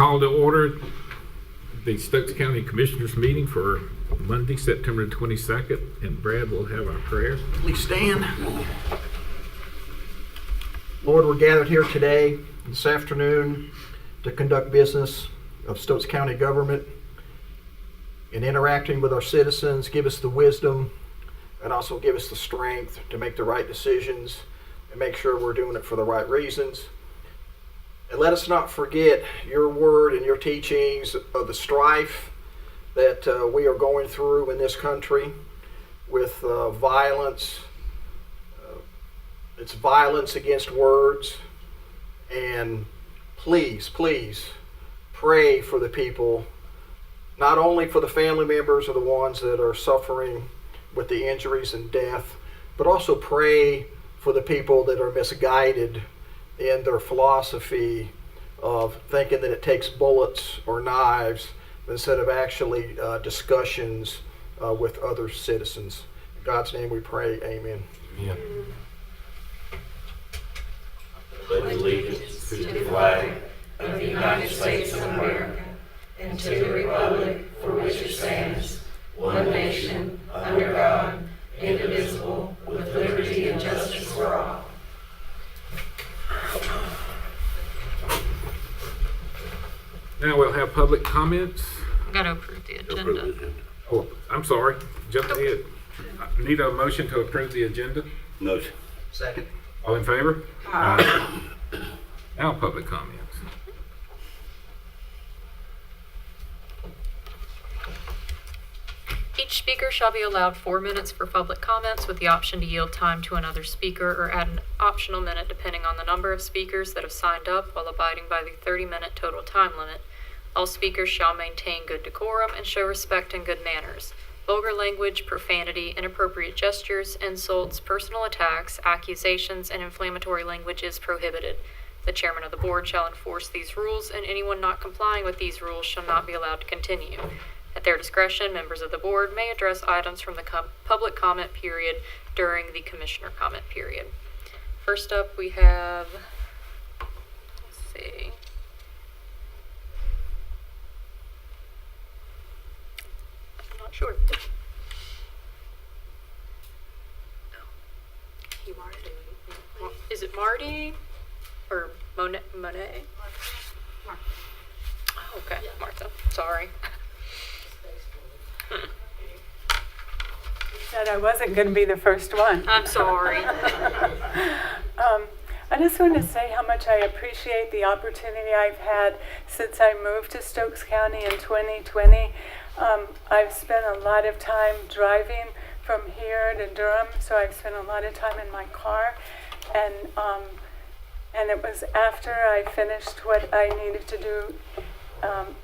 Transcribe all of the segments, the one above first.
call to order the Stokes County Commissioners meeting for Monday, September 22nd, and Brad will have our prayer. Please stand. Lord, we're gathered here today, this afternoon, to conduct business of Stokes County government. In interacting with our citizens, give us the wisdom and also give us the strength to make the right decisions and make sure we're doing it for the right reasons. And let us not forget your word and your teachings of the strife that we are going through in this country with violence. It's violence against words. And please, please pray for the people, not only for the family members of the ones that are suffering with the injuries and death, but also pray for the people that are misguided in their philosophy of thinking that it takes bullets or knives instead of actually discussions with other citizens. In God's name we pray, amen. Yeah. Pledge allegiance to the flag of the United States of America and to the republic for which it stands, one nation, under God, indivisible, with liberty and justice for all. Now we'll have public comments. Got to approve the agenda. Oh, I'm sorry, jump ahead. I need a motion to approve the agenda. Motion. Second. All in favor? Aye. Now public comments. Each speaker shall be allowed 4 minutes for public comments with the option to yield time to another speaker or add an optional minute depending on the number of speakers that have signed up while abiding by the 30-minute total time limit. All speakers shall maintain good decorum and show respect and good manners. Vulgar language, profanity, inappropriate gestures, insults, personal attacks, accusations, and inflammatory language is prohibited. The chairman of the board shall enforce these rules, and anyone not complying with these rules shall not be allowed to continue. At their discretion, members of the board may address items from the public comment period during the commissioner comment period. First up, we have, let's see. I'm not sure. Is it Marty or Monet? Oh, okay, Martha. Sorry. You said I wasn't going to be the first one. I'm sorry. I just want to say how much I appreciate the opportunity I've had since I moved to Stokes County in 2020. I've spent a lot of time driving from here to Durham, so I've spent a lot of time in my car. And it was after I finished what I needed to do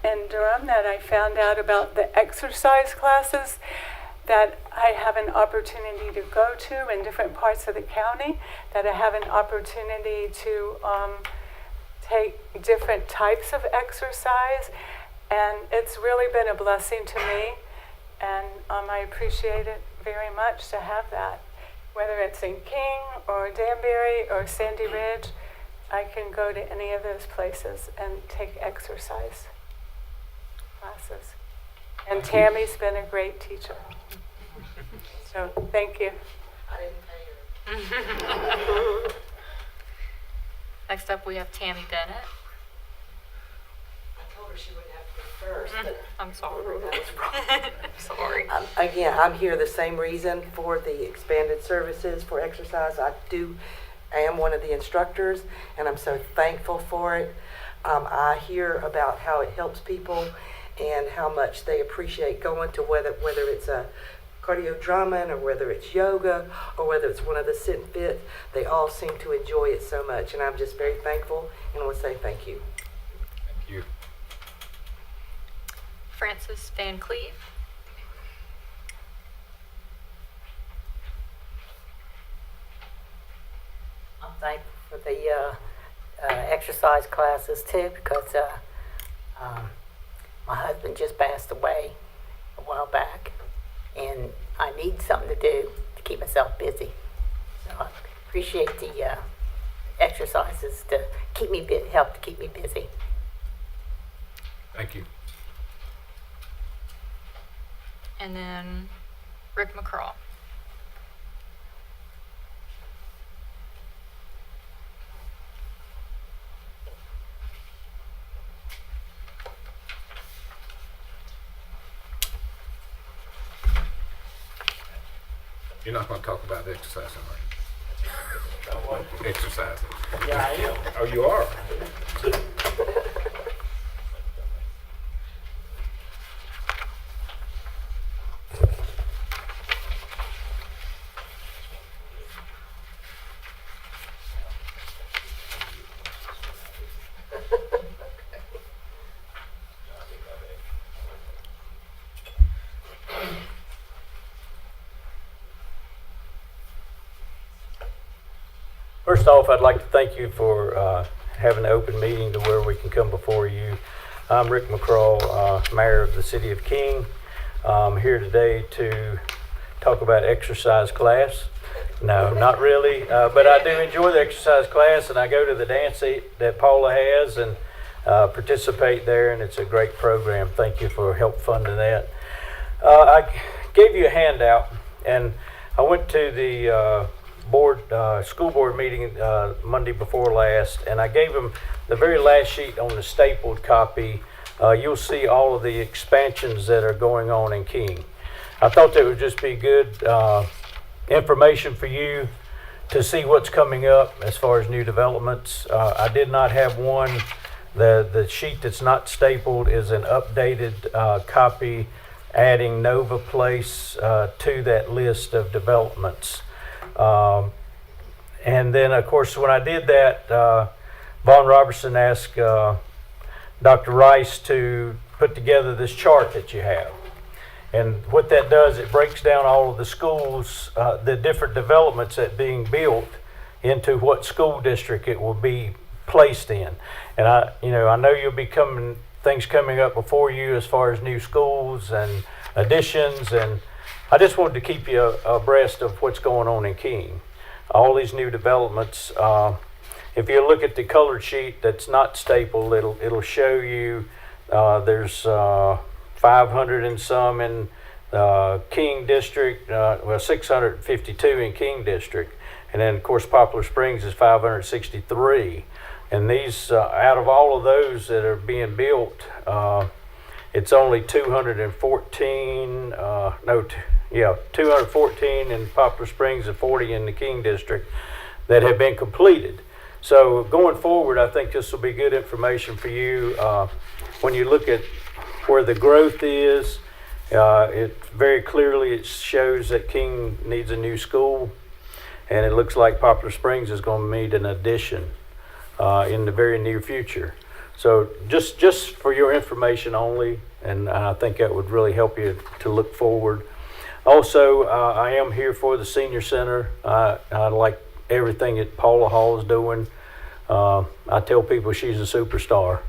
in Durham that I found out about the exercise classes that I have an opportunity to go to in different parts of the county, that I have an opportunity to take different types of exercise, and it's really been a blessing to me, and I appreciate it very much to have that. Whether it's in King or Danbury or Sandy Ridge, I can go to any of those places and take exercise classes. And Tammy's been a great teacher. So thank you. I didn't pay her. Next up, we have Tammy Bennett. I told her she wouldn't have to go first. But I'm sorry. that was wrong. Sorry. Again, I'm here the same reason for the expanded services for exercise. I am one of the instructors, and I'm so thankful for it. I hear about how it helps people and how much they appreciate going to whether it's a cardio drumming or whether it's yoga or whether it's one of the sit and fit. They all seem to enjoy it so much, and I'm just very thankful and want to say thank you. Thank you. Francis Van Cleve. I'm thankful for the exercise classes too, because my husband just passed away a while back, and I need something to do to keep myself busy. So I appreciate the exercises to keep me help to keep me busy. Thank you. And then Rick McCraw. You're not going to talk about exercising, right? Exercising. Yeah, I am. Oh, you are? First off, I'd like to thank you for having an open meeting to where we can come before you. I'm Rick McCraw, Mayor of the City of King. I'm here today to talk about exercise class. No, not really, but I do enjoy the exercise class, and I go to the dance that Paula has and participate there, and it's a great program. Thank you for help funding that. I gave you a handout, and I went to the school board meeting Monday before last, and I gave them the very last sheet on the stapled copy. You'll see all of the expansions that are going on in King. I thought that would just be good information for you to see what's coming up as far as new developments. I did not have one. The sheet that's not stapled is an updated copy adding Nova Place to that list of developments. And then, of course, when I did that, Vaughn Robertson asked Dr. Rice to put together this chart that you have. And what that does, it breaks down all of the schools, the different developments that being built into what school district it will be placed in. And I know you'll be things coming up before you as far as new schools and additions, and I just wanted to keep you abreast of what's going on in King. All these new developments, if you look at the colored sheet that's not stapled, it'll show you there's 500 and some in King District, 652 in King District. And then, of course, Poplar Springs is 563. And these, out of all of those that are being built, it's only 214, 214 in Poplar Springs and 40 in the King District that have been completed. So going forward, I think this will be good information for you. When you look at where the growth is, it very clearly it shows that King needs a new school, and it looks like Poplar Springs is going to need an addition in the very near future. So just for your information only, and I think that would really help you to look forward. Also, I am here for the senior center. I like everything that Paula Hall is doing. I tell people she's a superstar.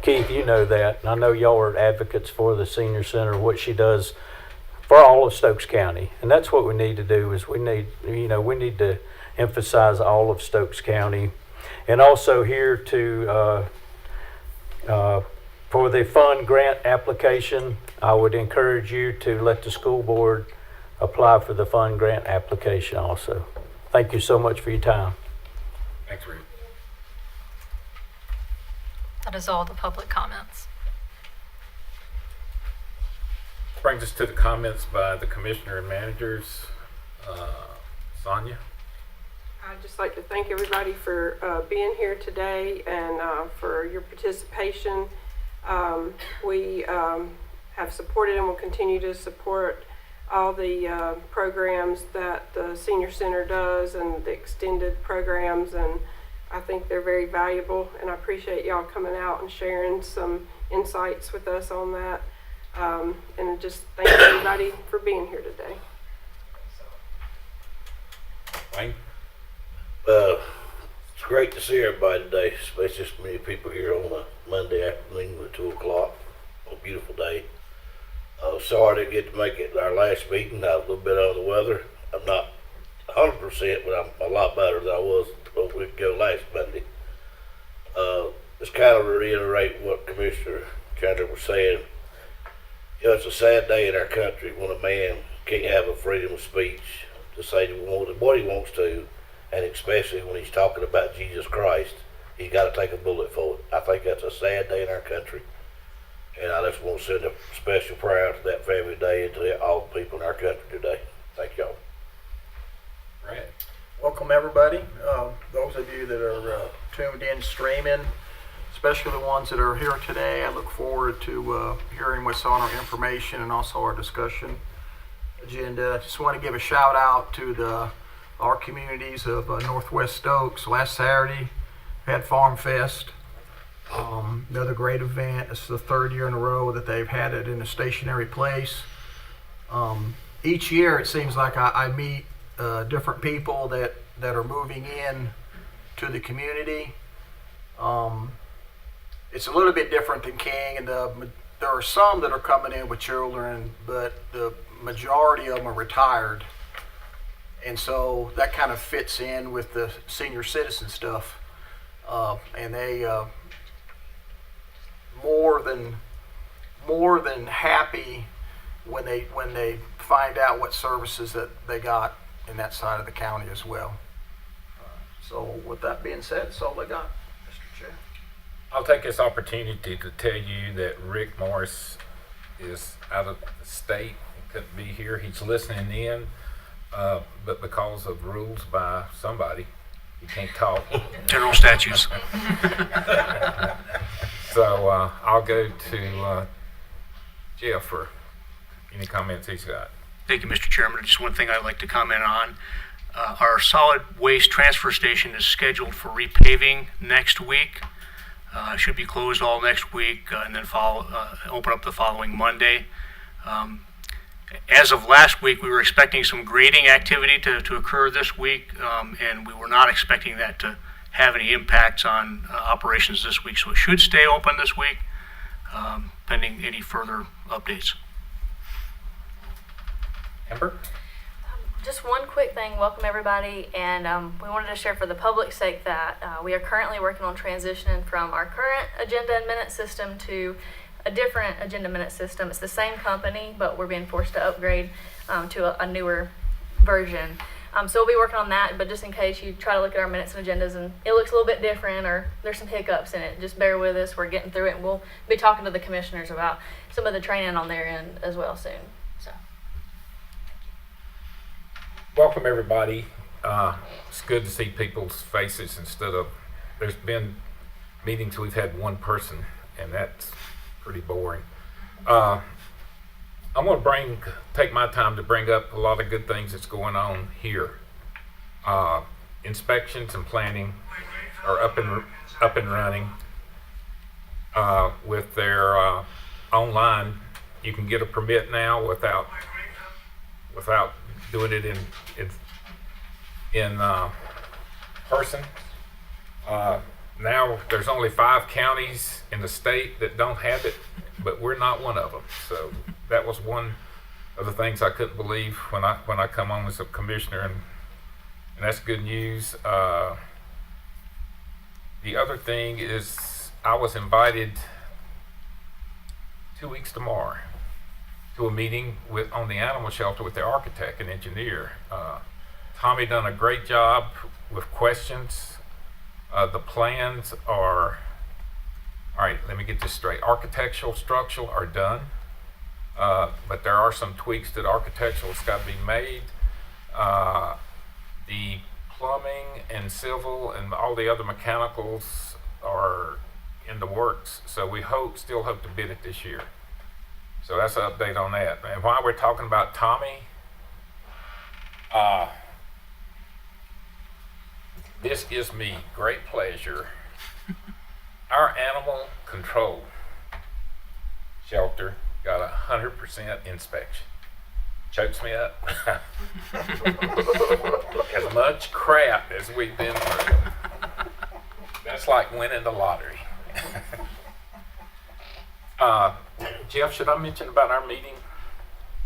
Keith, you know that. And I know y'all are advocates for the senior center, what she does for all of Stokes County. And that's what we need to do is we need to emphasize all of Stokes County. And also here to for the fund grant application, I would encourage you to let the school board apply for the fund grant application also. Thank you so much for your time. Thanks, Rick. That is all the public comments. Brings us to the comments by the commissioner and managers. Sonia? I'd just like to thank everybody for being here today and for your participation. We have supported and will continue to support all the programs that the Senior Center does and the extended programs, and I think they're very valuable, and I appreciate y'all coming out and sharing some insights with us on that. And just thank everybody for being here today. Wayne? It's great to see everybody today, especially so many people here on a Monday afternoon at 2 o'clock. A beautiful day. Sorry I didn't get to make it our last meeting. I was a little bit under the weather. I'm not 100%, but I'm a lot better than I was a week ago last Monday. Just kind of reiterate what Commissioner Kendra was saying, you know, it's a sad day in our country when a man can't have a freedom of speech to say what he wants to, and especially when he's talking about Jesus Christ, he's got to take a bullet for it. I think that's a sad day in our country, and I just want to send a special prayer to that family today and to all the people in our country today. Thank y'all. Right. Welcome everybody. Those of you that are tuned in streaming, especially the ones that are here today, I look forward to hearing what's on our information and also our discussion agenda. I just want to give a shout out to our communities of Northwest Stokes. Last Saturday, we had Farm Fest. Another great event. It's the third year in a row that they've had it in a stationary place. Each year it seems like I meet different people that are moving in to the community. It's a little bit different than King, and there are some that are coming in with children, but the majority of them are retired. And so that kind of fits in with the senior citizen stuff. And they more than happy when they find out what services that they got in that side of the county as well. So with that being said, that's all I got, Mr. Chair. I'll take this opportunity to tell you that Rick Morris is out of the state. He couldn't be here. He's listening in, but because of rules by somebody, he can't talk. General statutes. So I'll go to Jeff for any comments he's got. Thank you, Mr. Chairman. Just one thing I'd like to comment on. Our solid waste transfer station is scheduled for repaving next week. Should be closed all next week and then open up the following Monday. As of last week, we were expecting some grading activity to occur this week, and we were not expecting that to have any impacts on operations this week. So it should stay open this week, pending any further updates. Amber? Just one quick thing. Welcome everybody, and we wanted to share for the public's sake that we are currently working on transitioning from our current agenda and minute system to a different agenda minute system. It's the same company, but we're being forced to upgrade to a newer version. So we'll be working on that, but just in case you try to look at our minutes and agendas and it looks a little bit different or there's some hiccups in it, just bear with us. We're getting through it, and we'll be talking to the commissioners about some of the training on their end as well soon. So. Welcome everybody. It's good to see people's faces instead of, there's been meetings we've had one person, and that's pretty boring. I'm going to take my time to bring up a lot of good things that's going on here. Inspections and planning are up and running. With their online, you can get a permit now without doing it in person. Now there's only 5 counties in the state that don't have it, but we're not one of them. So that was one of the things I couldn't believe when I come on as a commissioner, and that's good news. The other thing is I was invited 2 weeks tomorrow to a meeting on the animal shelter with the architect and engineer. Tommy done a great job with questions. The plans are, all right, let me get this straight. Architectural, structural are done, but there are some tweaks that architectural's got to be made. The plumbing and civil and all the other mechanicals are in the works, so we still hope to bid it this year. So that's an update on that. And while we're talking about Tommy, this gives me great pleasure. Our animal control shelter got 100% inspection. Chokes me up. As much crap as we've been through, that's like winning the lottery. Jeff, should I mention about our meeting?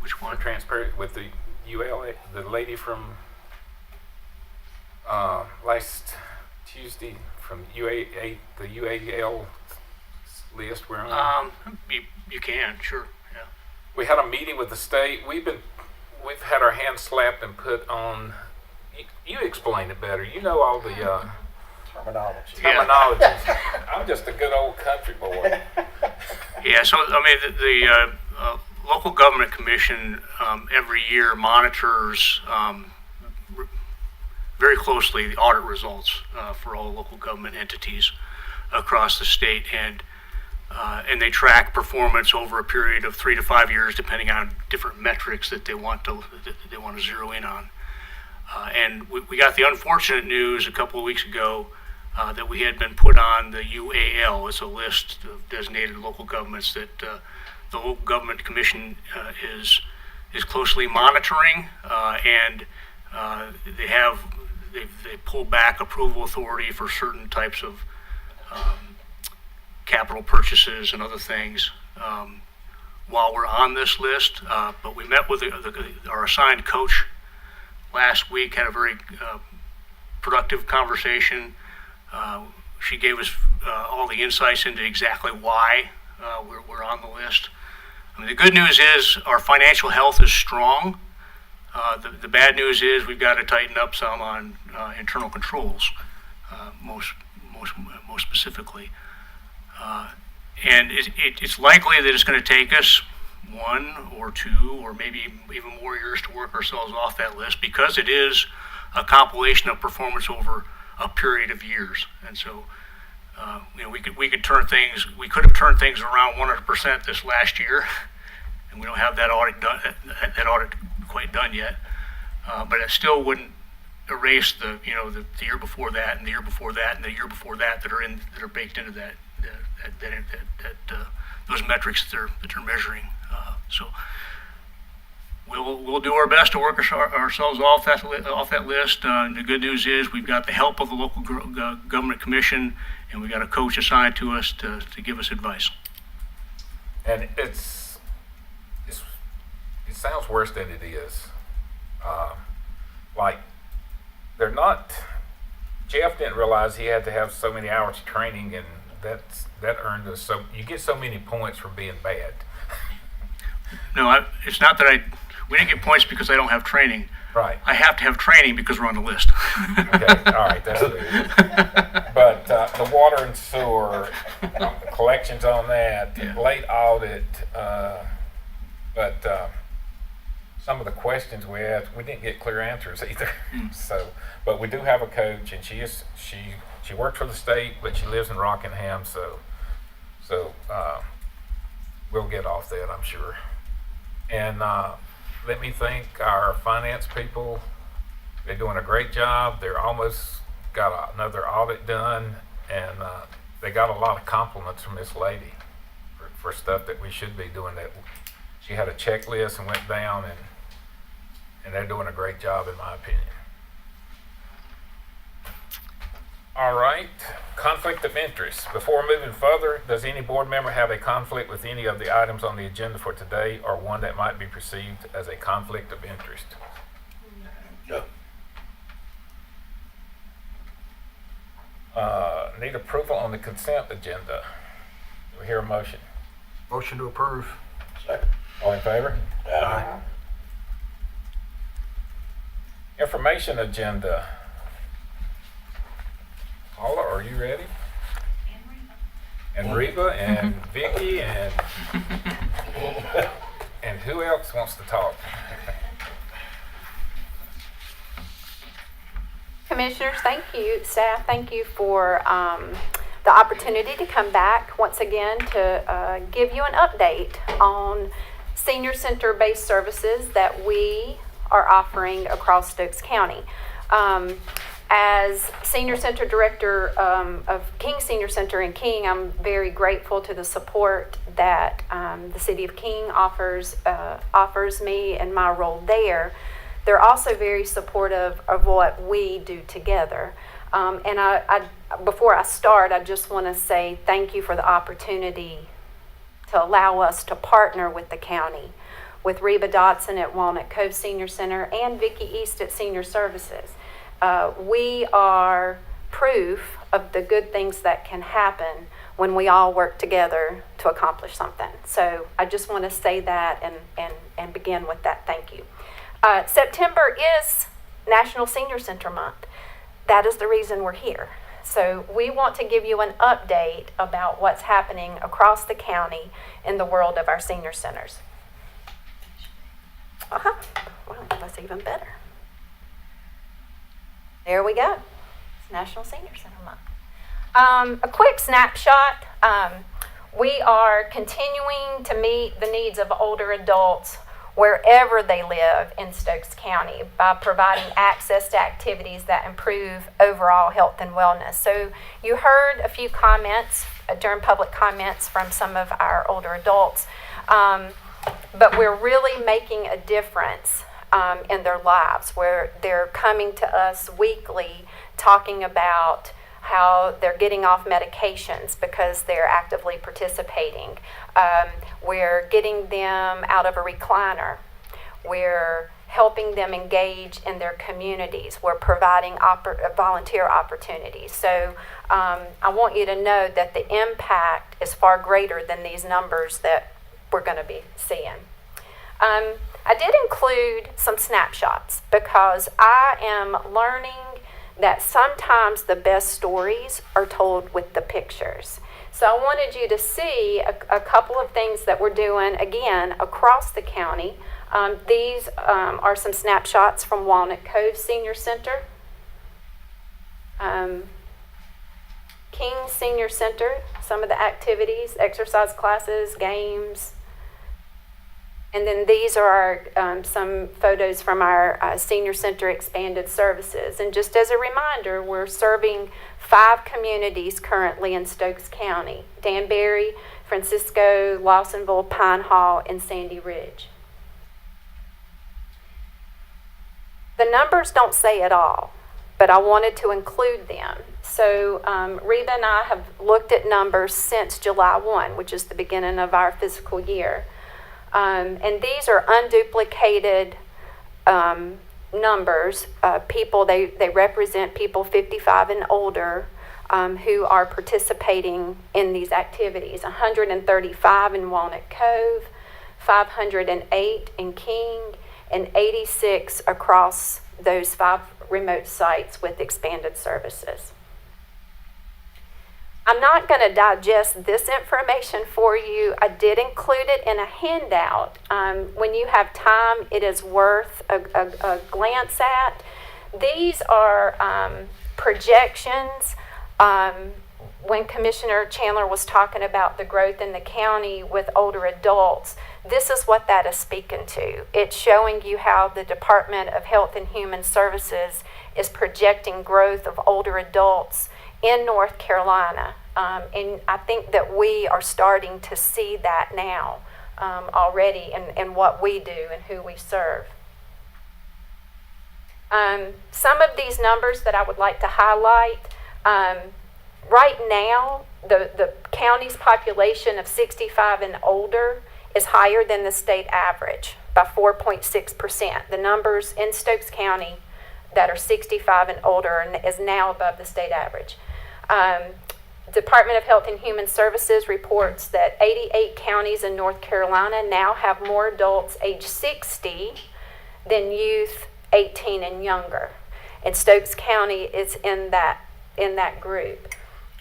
Which one? Transparent with the ULA, the lady from last Tuesday from the UAL list we're on? You can, sure, yeah. We had a meeting with the state. We've had our hands slapped and put on. You explain it better. You know all the terminology. I'm just a good old country boy. Yeah, so I mean, the local government commission every year monitors very closely the audit results for all local government entities across the state, and they track performance over a period of 3 to 5 years, depending on different metrics that they want to zero in on. And we got the unfortunate news a couple of weeks ago that we had been put on the UAL. It's a list of designated local governments that the local government commission is closely monitoring, and they pull back approval authority for certain types of capital purchases and other things while we're on this list. But we met with our assigned coach last week, had a very productive conversation. She gave us all the insights into exactly why we're on the list. I mean, the good news is our financial health is strong. The bad news is we've got to tighten up some on internal controls, most specifically. And it's likely that it's going to take us 1 or 2 or maybe even more years to work ourselves off that list, because it is a compilation of performance over a period of years. And so, we could have turned things around 100% this last year, and we don't have that audit quite done yet. But it still wouldn't erase the year before that and the year before that and the year before that that are baked into that those metrics that they're measuring. So we'll do our best to work ourselves off that list. The good news is we've got the help of the local government commission, and we got a coach assigned to us to give us advice. And it sounds worse than it is. Like they're not. Jeff didn't realize he had to have so many hours of training, and that earned us so. You get so many points for being bad. No, it's not that we didn't get points because I don't have training. Right. I have to have training because we're on the list. Okay, all right, that's good. But the water and sewer, collections on that, late audit, but some of the questions we asked, we didn't get clear answers either. So, but we do have a coach, and she works for the state, but she lives in Rockingham, so we'll get off that, I'm sure. And let me thank our finance people. They're doing a great job. They're almost got another audit done, and they got a lot of compliments from this lady for stuff that we should be doing. That she had a checklist and went down, and they're doing a great job, in my opinion. All right, conflict of interest. Before moving further, does any board member have a conflict with any of the items on the agenda for today, or one that might be perceived as a conflict of interest? No. Need approval on the consent agenda. Do we hear a motion? Motion to approve. Second. All in favor? Aye. Information agenda. Paula, are you ready? And Reba and Vicky and who else wants to talk? Commissioners, thank you. Staff, thank you for the opportunity to come back once again to give you an update on senior center-based services that we are offering across Stokes County. As Senior Center Director of King Senior Center in King, I'm very grateful to the support that the City of King offers me in my role there. They're also very supportive of what we do together. And I before I start, I just want to say thank you for the opportunity to allow us to partner with the county, with Reba Dotson at Walnut Cove Senior Center and Vicki East at Senior Services. We are proof of the good things that can happen when we all work together to accomplish something. So I just want to say that and begin with that thank you. September is National Senior Center Month. That is the reason we're here. So we want to give you an update about what's happening across the county in the world of our senior centers. Well, that's even better. There we go. It's National Senior Center Month. A quick snapshot. We are continuing to meet the needs of older adults wherever they live in Stokes County by providing access to activities that improve overall health and wellness. So you heard a few comments during public comments from some of our older adults, but we're really making a difference in their lives, where they're coming to us weekly talking about how they're getting off medications because they're actively participating. We're getting them out of a recliner. We're helping them engage in their communities. We're providing volunteer opportunities. So I want you to know that the impact is far greater than these numbers that we're going to be seeing. I did include some snapshots because I am learning that sometimes the best stories are told with the pictures. So I wanted you to see a couple of things that we're doing, again, across the county. These are some snapshots from Walnut Cove Senior Center, King Senior Center, some of the activities, exercise classes, games. And then these are some photos from our Senior Center Expanded Services. And just as a reminder, we're serving 5 communities currently in Stokes County: Danbury, Francisco, Lawsonville, Pine Hall, and Sandy Ridge. The numbers don't say it all, but I wanted to include them. So Reba and I have looked at numbers since July 1, which is the beginning of our fiscal year. And these are unduplicated numbers. People, they represent people 55 and older who are participating in these activities. 135 in Walnut Cove, 508 in King, and 86 across those 5 remote sites with expanded services. I'm not going to digest this information for you. I did include it in a handout. When you have time, it is worth a glance at. These are projections. When Commissioner Chandler was talking about the growth in the county with older adults, this is what that is speaking to. It's showing you how the Department of Health and Human Services is projecting growth of older adults in North Carolina. And I think that we are starting to see that now already in what we do and who we serve. Some of these numbers that I would like to highlight, right now, the county's population of 65 and older is higher than the state average by 4.6%. The numbers in Stokes County that are 65 and older is now above the state average. Department of Health and Human Services reports that 88 counties in North Carolina now have more adults age 60 than youth 18 and younger. And Stokes County is in that group.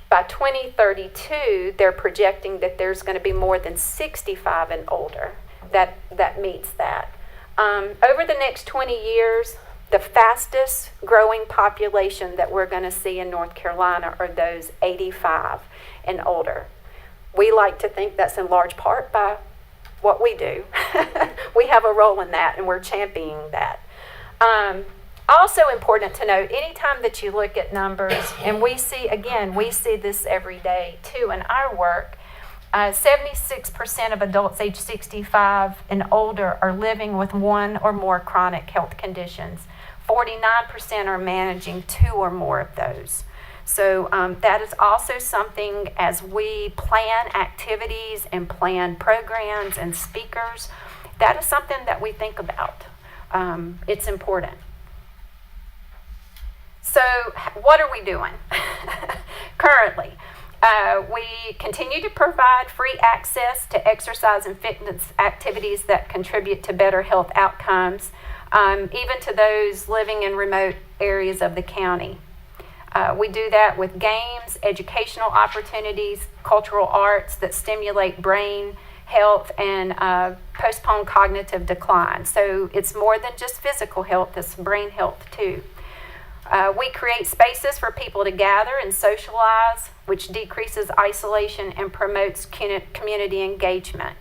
By 2032, they're projecting that there's going to be more than 65 and older that meets that. Over the next 20 years, the fastest growing population that we're going to see in North Carolina are those 85 and older. We like to think that's in large part by what we do. We have a role in that, and we're championing that. Also important to note, anytime that you look at numbers, and we see this every day too in our work, 76% of adults age 65 and older are living with one or more chronic health conditions. 49% are managing 2 or more of those. So that is also something, as we plan activities and plan programs and speakers, that is something that we think about. It's important. So what are we doing currently? We continue to provide free access to exercise and fitness activities that contribute to better health outcomes, even to those living in remote areas of the county. We do that with games, educational opportunities, cultural arts that stimulate brain health and postpone cognitive decline. So it's more than just physical health, it's brain health too. We create spaces for people to gather and socialize, which decreases isolation and promotes community engagement.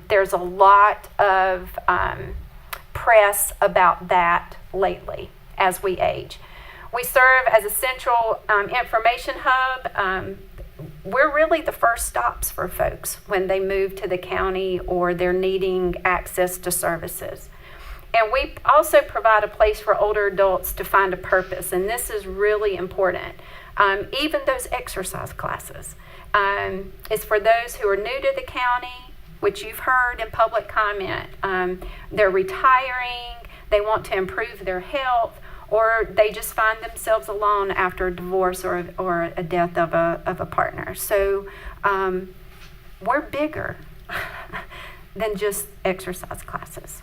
There's a lot of press about that lately as we age. We serve as a central information hub. We're really the first stops for folks when they move to the county or they're needing access to services. And we also provide a place for older adults to find a purpose, and this is really important. Even those exercise classes is for those who are new to the county, which you've heard in public comment. They're retiring, they want to improve their health, or they just find themselves alone after a divorce or a death of a partner. So we're bigger than just exercise classes.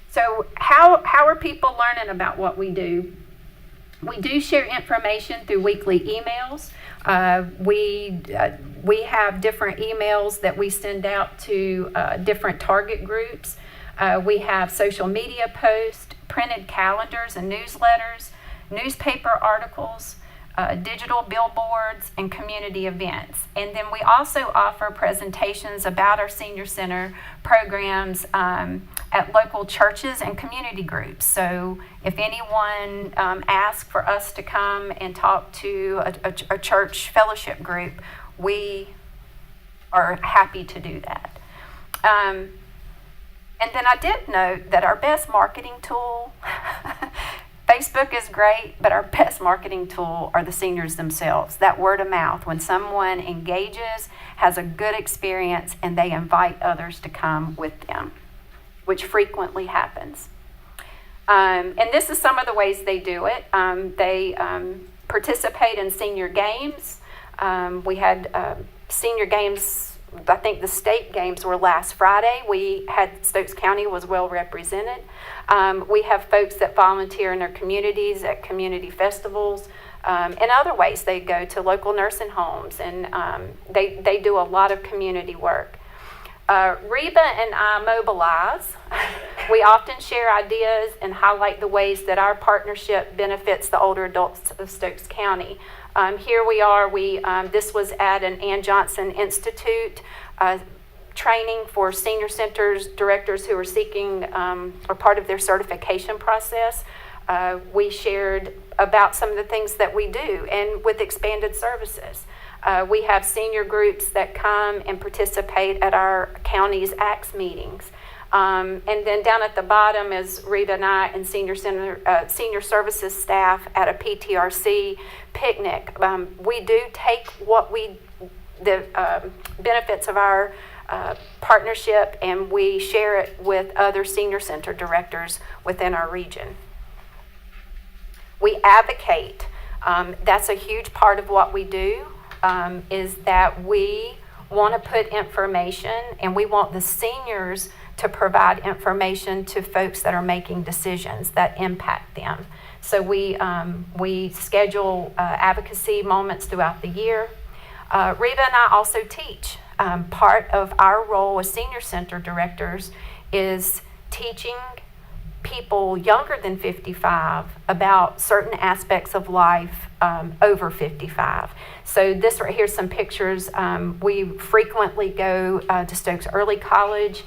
So how are people learning about what we do? We do share information through weekly emails. We have different emails that we send out to different target groups. We have social media posts, printed calendars and newsletters, newspaper articles, digital billboards, and community events. And then we also offer presentations about our senior center programs at local churches and community groups. So if anyone asks for us to come and talk to a church fellowship group, we are happy to do that. And then I did note that our best marketing tool, Facebook is great, but our best marketing tool are the seniors themselves. That word of mouth, when someone engages, has a good experience, and they invite others to come with them, which frequently happens. And this is some of the ways they do it. They participate in senior games. We had senior games. I think the state games were last Friday. We had Stokes County was well represented. We have folks that volunteer in their communities at community festivals. In other ways, they go to local nursing homes, and they do a lot of community work. Reba and I mobilize. We often share ideas and highlight the ways that our partnership benefits the older adults of Stokes County. Here we are. This was at an Ann Johnson Institute training for senior centers directors who are seeking or part of their certification process. We shared about some of the things that we do, and with expanded services. We have senior groups that come and participate at our county's ACTS meetings. And then down at the bottom is Rita and I and senior services staff at a PTRC picnic. We do take the benefits of our partnership, and we share it with other senior center directors within our region. We advocate. That's a huge part of what we do, is that we want to put information, and we want the seniors to provide information to folks that are making decisions that impact them. So we schedule advocacy moments throughout the year. Reba and I also teach. Part of our role as senior center directors is teaching people younger than 55 about certain aspects of life over 55. So this right here's some pictures. We frequently go to Stokes Early College.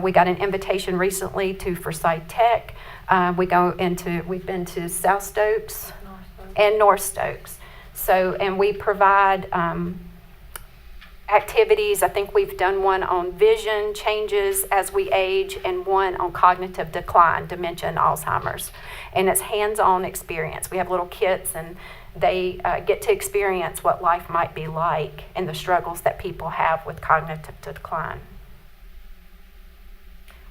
We got an invitation recently to Forsyth Tech. We've been to South Stokes and North Stokes. So, and we provide activities. I think we've done one on vision changes as we age, and one on cognitive decline, dementia, and Alzheimer's. And it's hands-on experience. We have little kits, and they get to experience what life might be like and the struggles that people have with cognitive decline.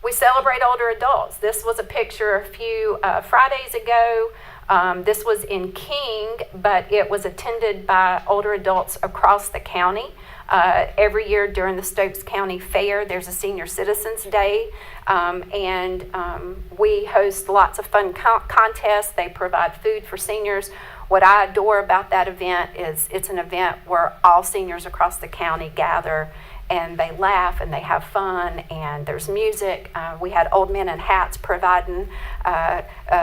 We celebrate older adults. This was a picture a few Fridays ago This was in King, but it was attended by older adults across the county. Every year during the Stokes County Fair, there's a Senior Citizens Day, and we host lots of fun contests. They provide food for seniors. What I adore about that event is it's an event where all seniors across the county gather and they laugh and they have fun, and there's music. We had Old Men in Hats providing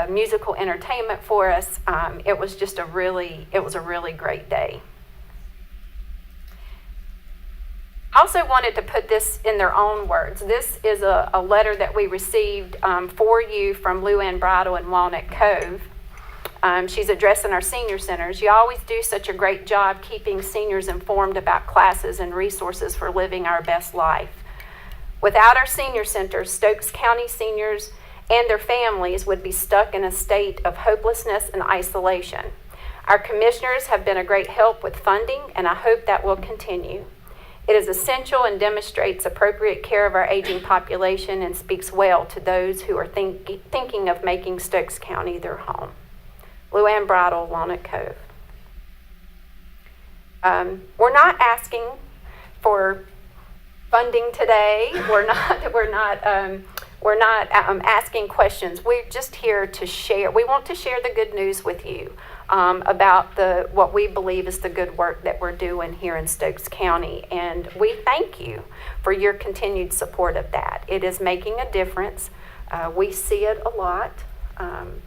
musical entertainment for us. It was just a really great day. I also wanted to put this in their own words. This is a letter that we received for you from Luann Bridle in Walnut Cove. She's addressing our senior centers. You always do such a great job keeping seniors informed about classes and resources for living our best life. Without our senior centers, Stokes County seniors and their families would be stuck in a state of hopelessness and isolation. Our commissioners have been a great help with funding, and I hope that will continue. It is essential and demonstrates appropriate care of our aging population and speaks well to those who are thinking of making Stokes County their home. Luann Bridle, Walnut Cove. We're not asking for funding today. We're not asking questions. We're just here to share. We want to share the good news with you about what we believe is the good work that we're doing here in Stokes County, and we thank you for your continued support of that. It is making a difference. We see it a lot.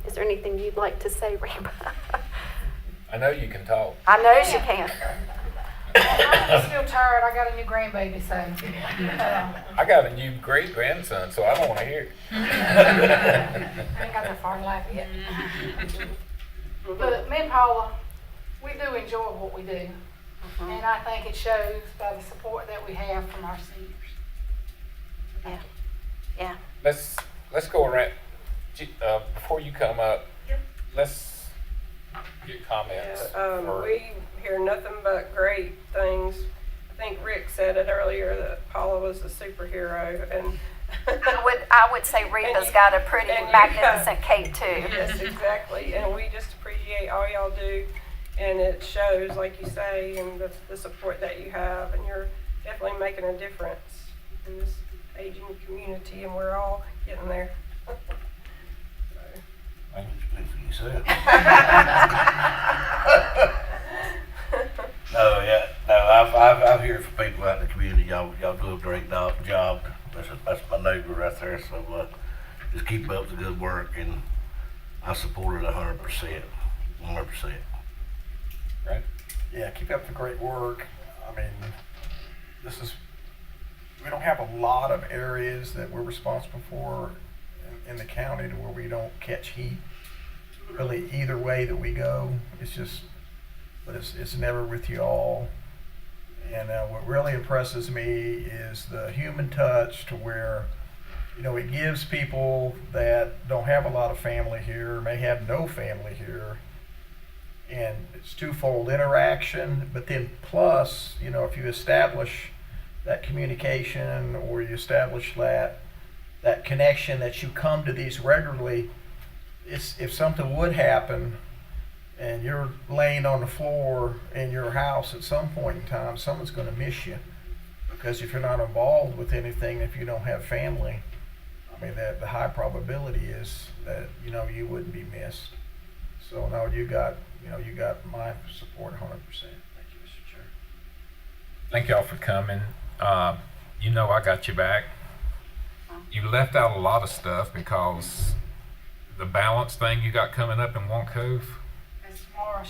Is there anything you'd like to say, Reba? I know you can talk. I know she can. I'm still tired. I got a new grandbaby, so. I got a new great grandson, so I don't want to hear it. I ain't got that far in life yet. But me and Paula, we do enjoy what we do. And I think it shows by the support that we have from our seniors. Yeah. Let's go around. Before you come up, let's get comments. We hear nothing but great things. I think Rick said it earlier that Paula was a superhero, and I would say Reba's got a pretty magnificent cake too. Yes, exactly. And we just appreciate all y'all do, and it shows, like you say, and the support that you have, and you're definitely making a difference in this aging community, and we're all getting there. I can speak for yourself. I've heard from people out in the community. Y'all do a great job. That's my neighbor right there. So just keep up the good work, and I support it 100%. 100%. Right? Yeah, keep up the great work. I mean, we don't have a lot of areas that we're responsible for in the county to where we don't catch heat. Really, either way that we go, but it's never with you all. And what really impresses me is the human touch, to where, it gives people that don't have a lot of family here, may have no family here, and it's twofold interaction. But then plus, if you establish that communication, or you establish that connection, that you come to these regularly, if something would happen and you're laying on the floor in your house at some point in time, someone's going to miss you, because if you're not involved with anything, if you don't have family, I mean, the high probability is that you wouldn't be missed. So no, you got my support 100%. Thank you, Mr. Chair. Thank y'all for coming. I got your back. You left out a lot of stuff because the balance thing you got coming up in Walnut Cove.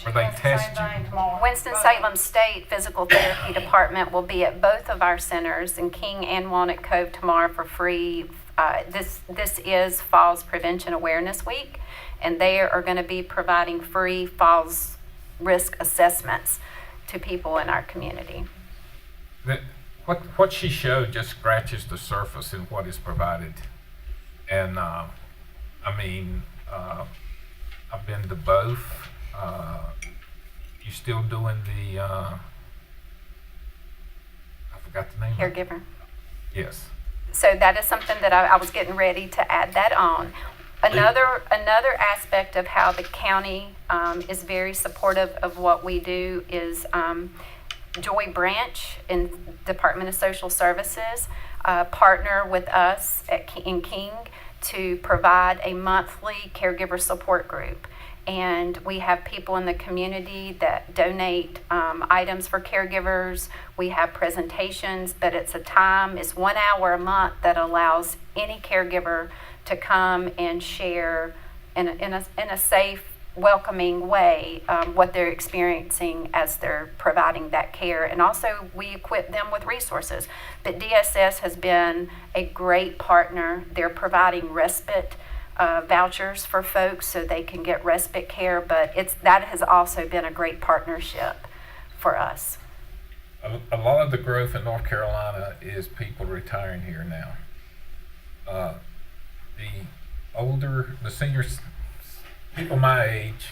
Where they test you. Winston-Salem State Physical Therapy Department will be at both of our centers in King and Walnut Cove tomorrow for free. This is Falls Prevention Awareness Week, and they are going to be providing free falls risk assessments to people in our community. What she showed just scratches the surface in what is provided. And I've been to both. You still doing the, I forgot the name. Caregiver. Yes. So that is something that I was getting ready to add that on. Another aspect of how the county is very supportive of what we do is Joy Branch in Department of Social Services partner with us in King to provide a monthly caregiver support group. And we have people in the community that donate items for caregivers. We have presentations, but it's 1 hour a month that allows any caregiver to come and share in a safe, welcoming way what they're experiencing as they're providing that care. And also we equip them with resources. But DSS has been a great partner. They're providing respite vouchers for folks so they can get respite care, but that has also been a great partnership for us. A lot of the growth in North Carolina is people retiring here now. The seniors, people my age,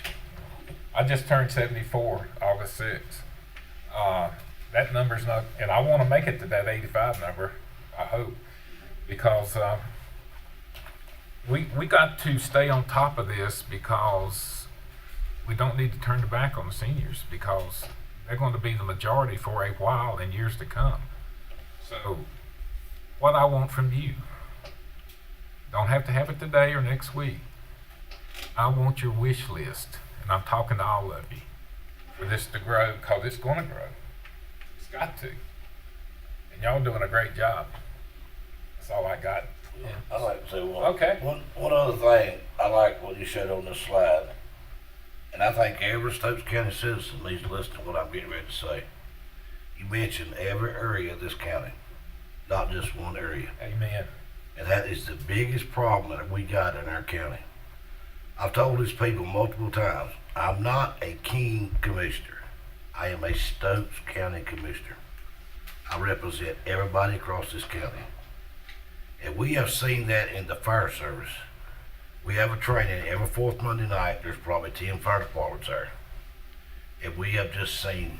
I just turned 74 August 6th. That number's not, and I want to make it to that 85 number, I hope, because we got to stay on top of this, because we don't need to turn the back on the seniors, because they're going to be the majority for a while in years to come. So what I want from you, don't have to have it today or next week. I want your wish list, and I'm talking to all of you, for this to grow, because it's going to grow. It's got to. And y'all doing a great job. That's all I got. Yeah, I'd like to say one other thing. I like what you said on this slide, and I think every Stokes County citizen needs to listen to what I'm getting ready to say. You mentioned every area of this county, not just one area. Amen. And that is the biggest problem that we got in our county. I've told these people multiple times, I'm not a King commissioner. I am a Stokes County commissioner. I represent everybody across this county. And we have seen that in the fire service. We have a training every fourth Monday night. There's probably 10 fire departments there. And we have just seen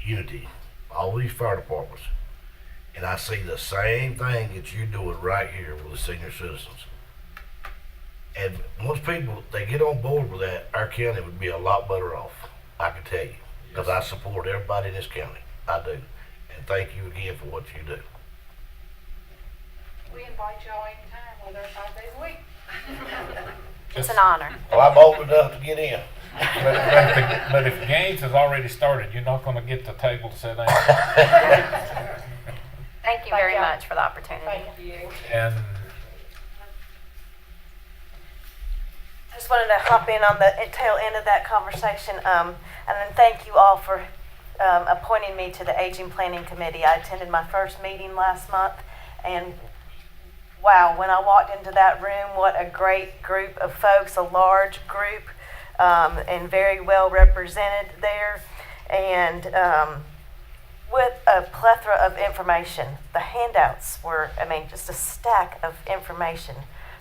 unity, all these fire departments. And I see the same thing that you're doing right here with the senior citizens. And once people, they get on board with that, our county would be a lot better off, I can tell you. Because I support everybody in this county. I do. And thank you again for what you do. We invite y'all anytime, whether 5 days a week. It's an honor. Well, I'm old enough to get in. But if games has already started, you're not going to get the table to sit down. Thank you very much for the opportunity. Thank you. And I just wanted to hop in on the tail end of that conversation, and then thank you all for appointing me to the Aging Planning Committee. I attended my first meeting last month, and wow, when I walked into that room, what a great group of folks, a large group, and very well represented there, and with a plethora of information. The handouts were, just a stack of information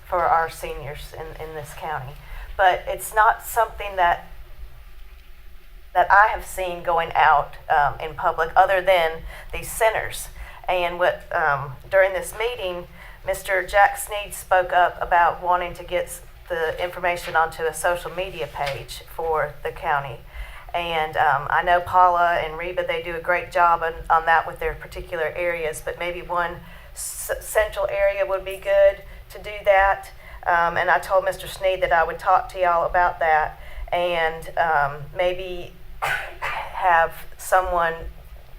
for our seniors in this county. But it's not something that I have seen going out in public other than these centers. And during this meeting, Mr. Jack Sneed spoke up about wanting to get the information onto a social media page for the county. And I know Paula and Reba, they do a great job on that with their particular areas, but maybe one central area would be good to do that. And I told Mr. Sneed that I would talk to y'all about that, and maybe have someone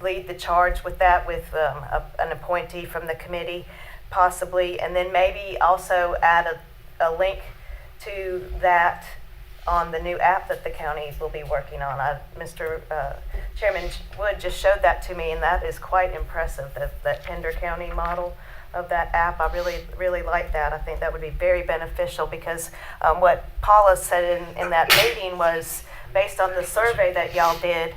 lead the charge with that, with an appointee from the committee, possibly, and then maybe also add a link to that on the new app that the county will be working on. Mr. Chairman Wood just showed that to me, and that is quite impressive, that Pender County model of that app. I really like that. I think that would be very beneficial, because what Paula said in that meeting was, based on the survey that y'all did,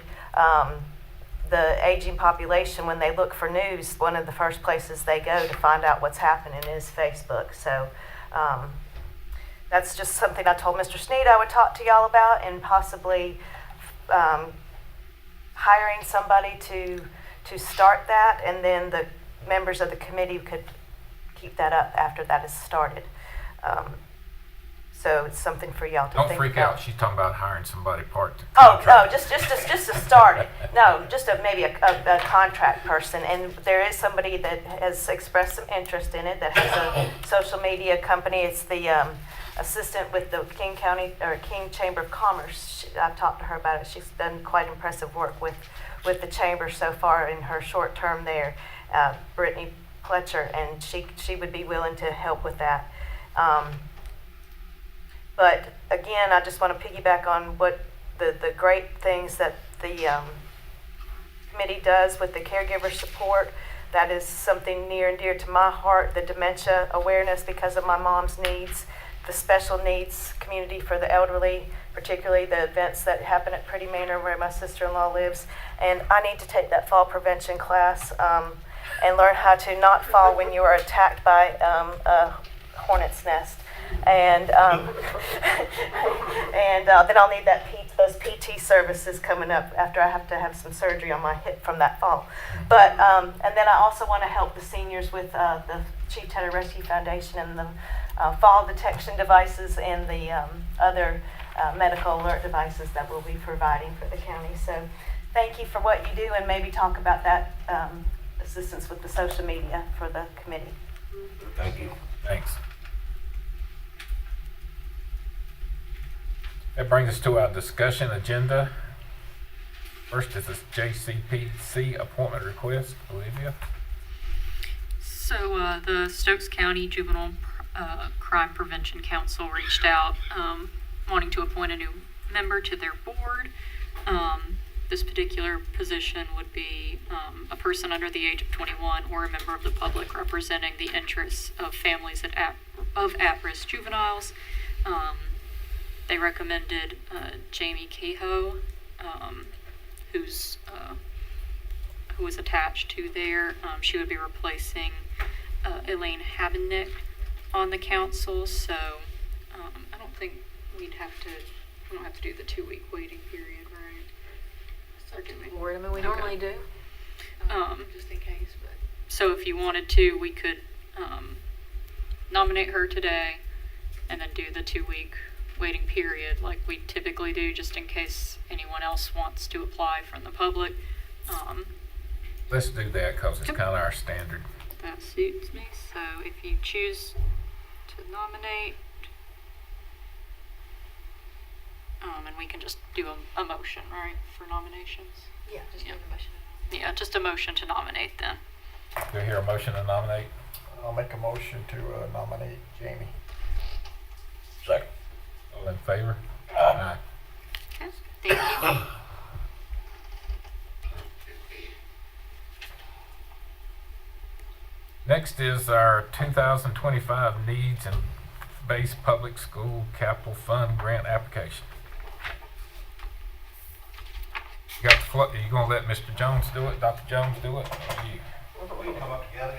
the aging population, when they look for news, one of the first places they go to find out what's happening is Facebook. So that's just something I told Mr. Sneed I would talk to y'all about, and possibly hiring somebody to start that, and then the members of the committee could keep that up after that is started. So it's something for y'all to Don't think freak about. out. She's talking about hiring somebody part-time. Oh, just to start it. No, just maybe a contract person. And there is somebody that has expressed some interest in it that has a social media company. It's the assistant with the King County or King Chamber of Commerce. I've talked to her about it. She's done quite impressive work with the chamber so far in her short term there, Brittany Pletcher, and she would be willing to help with that. But again, I just want to piggyback on what the great things that the committee does with the caregiver support. That is something near and dear to my heart, the dementia awareness because of my mom's needs, the special needs community for the elderly, particularly the events that happen at Pretty Manor where my sister-in-law lives. And I need to take that fall prevention class and learn how to not fall when you are attacked by a hornet's nest. And then I'll need those PT services coming up after I have to have some surgery on my hip from that fall. But and then I also want to help the seniors with the Chief Taylor Rescue Foundation and the fall detection devices and the other medical alert devices that we'll be providing for the county. So thank you for what you do, and maybe talk about that assistance with the social media for the committee. Thank you. Thanks. That brings us to our discussion agenda. First is this JCPC appointment request. Olivia? So the Stokes County Juvenile Crime Prevention Council reached out wanting to appoint a new member to their board. This particular position would be a person under the age of 21 or a member of the public representing the interests of families of at-risk juveniles. They recommended Jamie Cahoe, who was attached to there. She would be replacing Elaine Habennick on the council. So I don't think we don't have to do the 2-week waiting period, right? Or do we? I mean, we normally do. Just in case. But so if you wanted to, we could nominate her today and then do the 2-week waiting period like we typically do, just in case anyone else wants to apply from the public. Let's do that because it's kind of our standard. That suits me. So if you choose to nominate, and we can just do a motion, right, for nominations? Yeah, just do a motion. Yeah, just a motion to nominate then. Do you hear a motion to nominate? I'll make a motion to nominate Jamie. Second. All in favor? Aye. Okay, thank you. Next is our 2025 Needs and Base Public School Capital Fund Grant Application. You got the floor. Are you going to let Mr. Jones do it? Dr. Jones do it? Or you? We can come up together.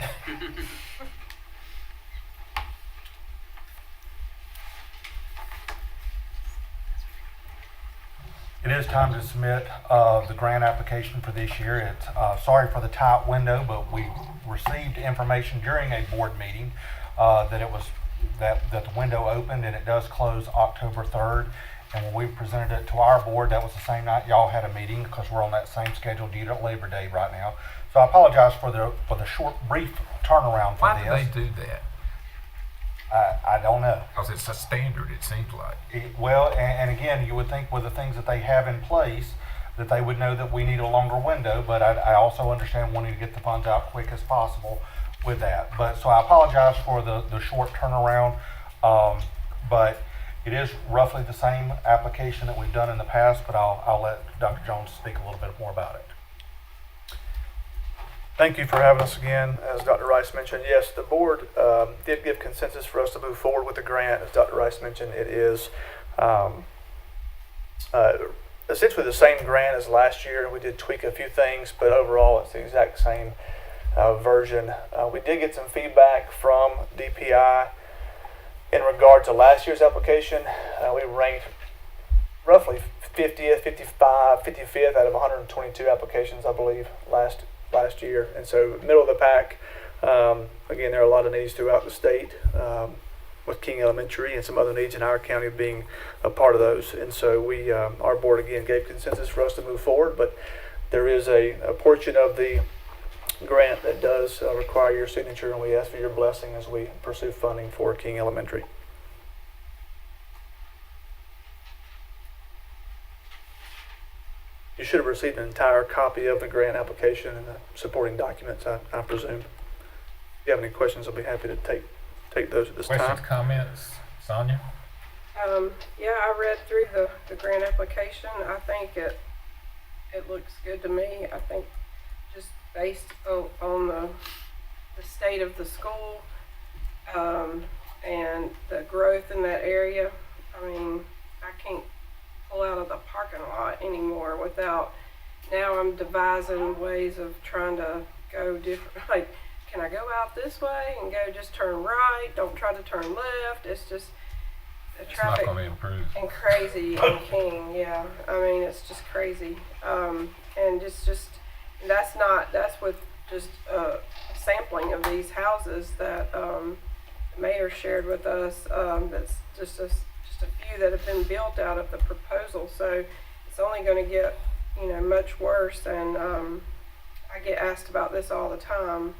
It is time to submit the grant application for this year. It's sorry for the tight window, but we received information during a board meeting that it was that the window opened, and it does close October 3rd. And when we presented it to our board, that was the same night y'all had a meeting because we're on that same schedule due to Labor Day right now. So I apologize for the short, brief turnaround for this. Why do they do that? I don't know. Because it's a standard, it seems like. Well, and again, you would think with the things that they have in place that they would know that we need a longer window, but I also understand wanting to get the funds out quick as possible with that. But so I apologize for the short turnaround, but it is roughly the same application that we've done in the past, but I'll let Dr. Jones speak a little bit more about it. Thank you for having us again. As Dr. Rice mentioned, yes, the board did give consensus for us to move forward with the grant. As Dr. Rice mentioned, it is essentially the same grant as last year. We did tweak a few things, but overall it's the exact same version. We did get some feedback from DPI in regard to last year's application. We ranked roughly 50th, 55th out of 122 applications, I believe, last year. And so middle of the pack. Again, there are a lot of needs throughout the state. with King Elementary and some other needs in our county being a part of those. And so we, our board again gave consensus for us to move forward, but there is a portion of the grant that does require your signature, and we ask for your blessing as we pursue funding for King Elementary. You should have received an entire copy of the grant application and the supporting documents, I presume. If you have any questions, I'll be happy to take those at this Questions, time. comments? Sonia? Yeah, I read through the grant application. I think it looks good to me. I think just based on the state of the school and the growth in that area, I mean, I can't pull out of the parking lot anymore without, now I'm devising ways of trying to go different, like, can I go out this way and go just turn right, don't try to turn left? It's just the traffic It's not going to improve. and crazy in King, yeah. I mean, it's just crazy. And it's just, that's with just a sampling of these houses that the mayor shared with us. That's just a few that have been built out of the proposal. So it's only going to get, much worse. And I get asked about this all the time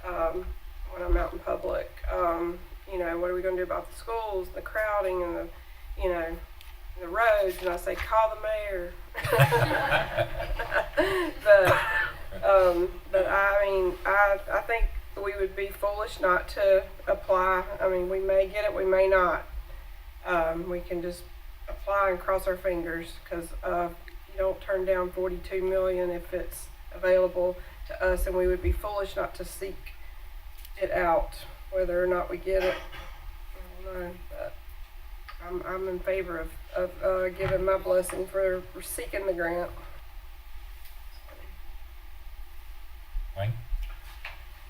when I'm out in public. What are we going to do about the schools, the crowding, and the roads? And I say, call the mayor. But I mean, I think we would be foolish not to apply. I mean, we may get it, we may not. We can just apply and cross our fingers, because you don't turn down $42 million if it's available to us, and we would be foolish not to seek it out, whether or not we get it. I don't know, but I'm in favor of giving my blessing for seeking the grant. Wayne?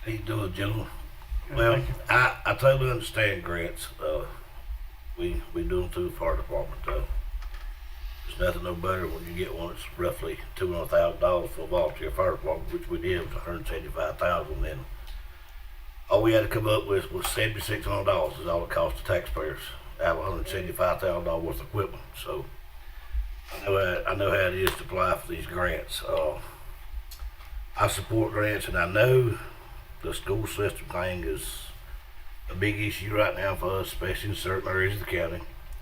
How you doing, gentlemen? Well, I totally understand grants. We do them through the fire department. There's nothing no better when you get one that's roughly $200,000 for a volunteer fire department, which we did, was $175,000. Then all we had to come up with was $7,600 is all it cost the taxpayers out of $175,000 worth of equipment. So I know how it is to apply for these grants. I support grants, and I know the school system thing is a big issue right now for us, especially in certain areas of the county,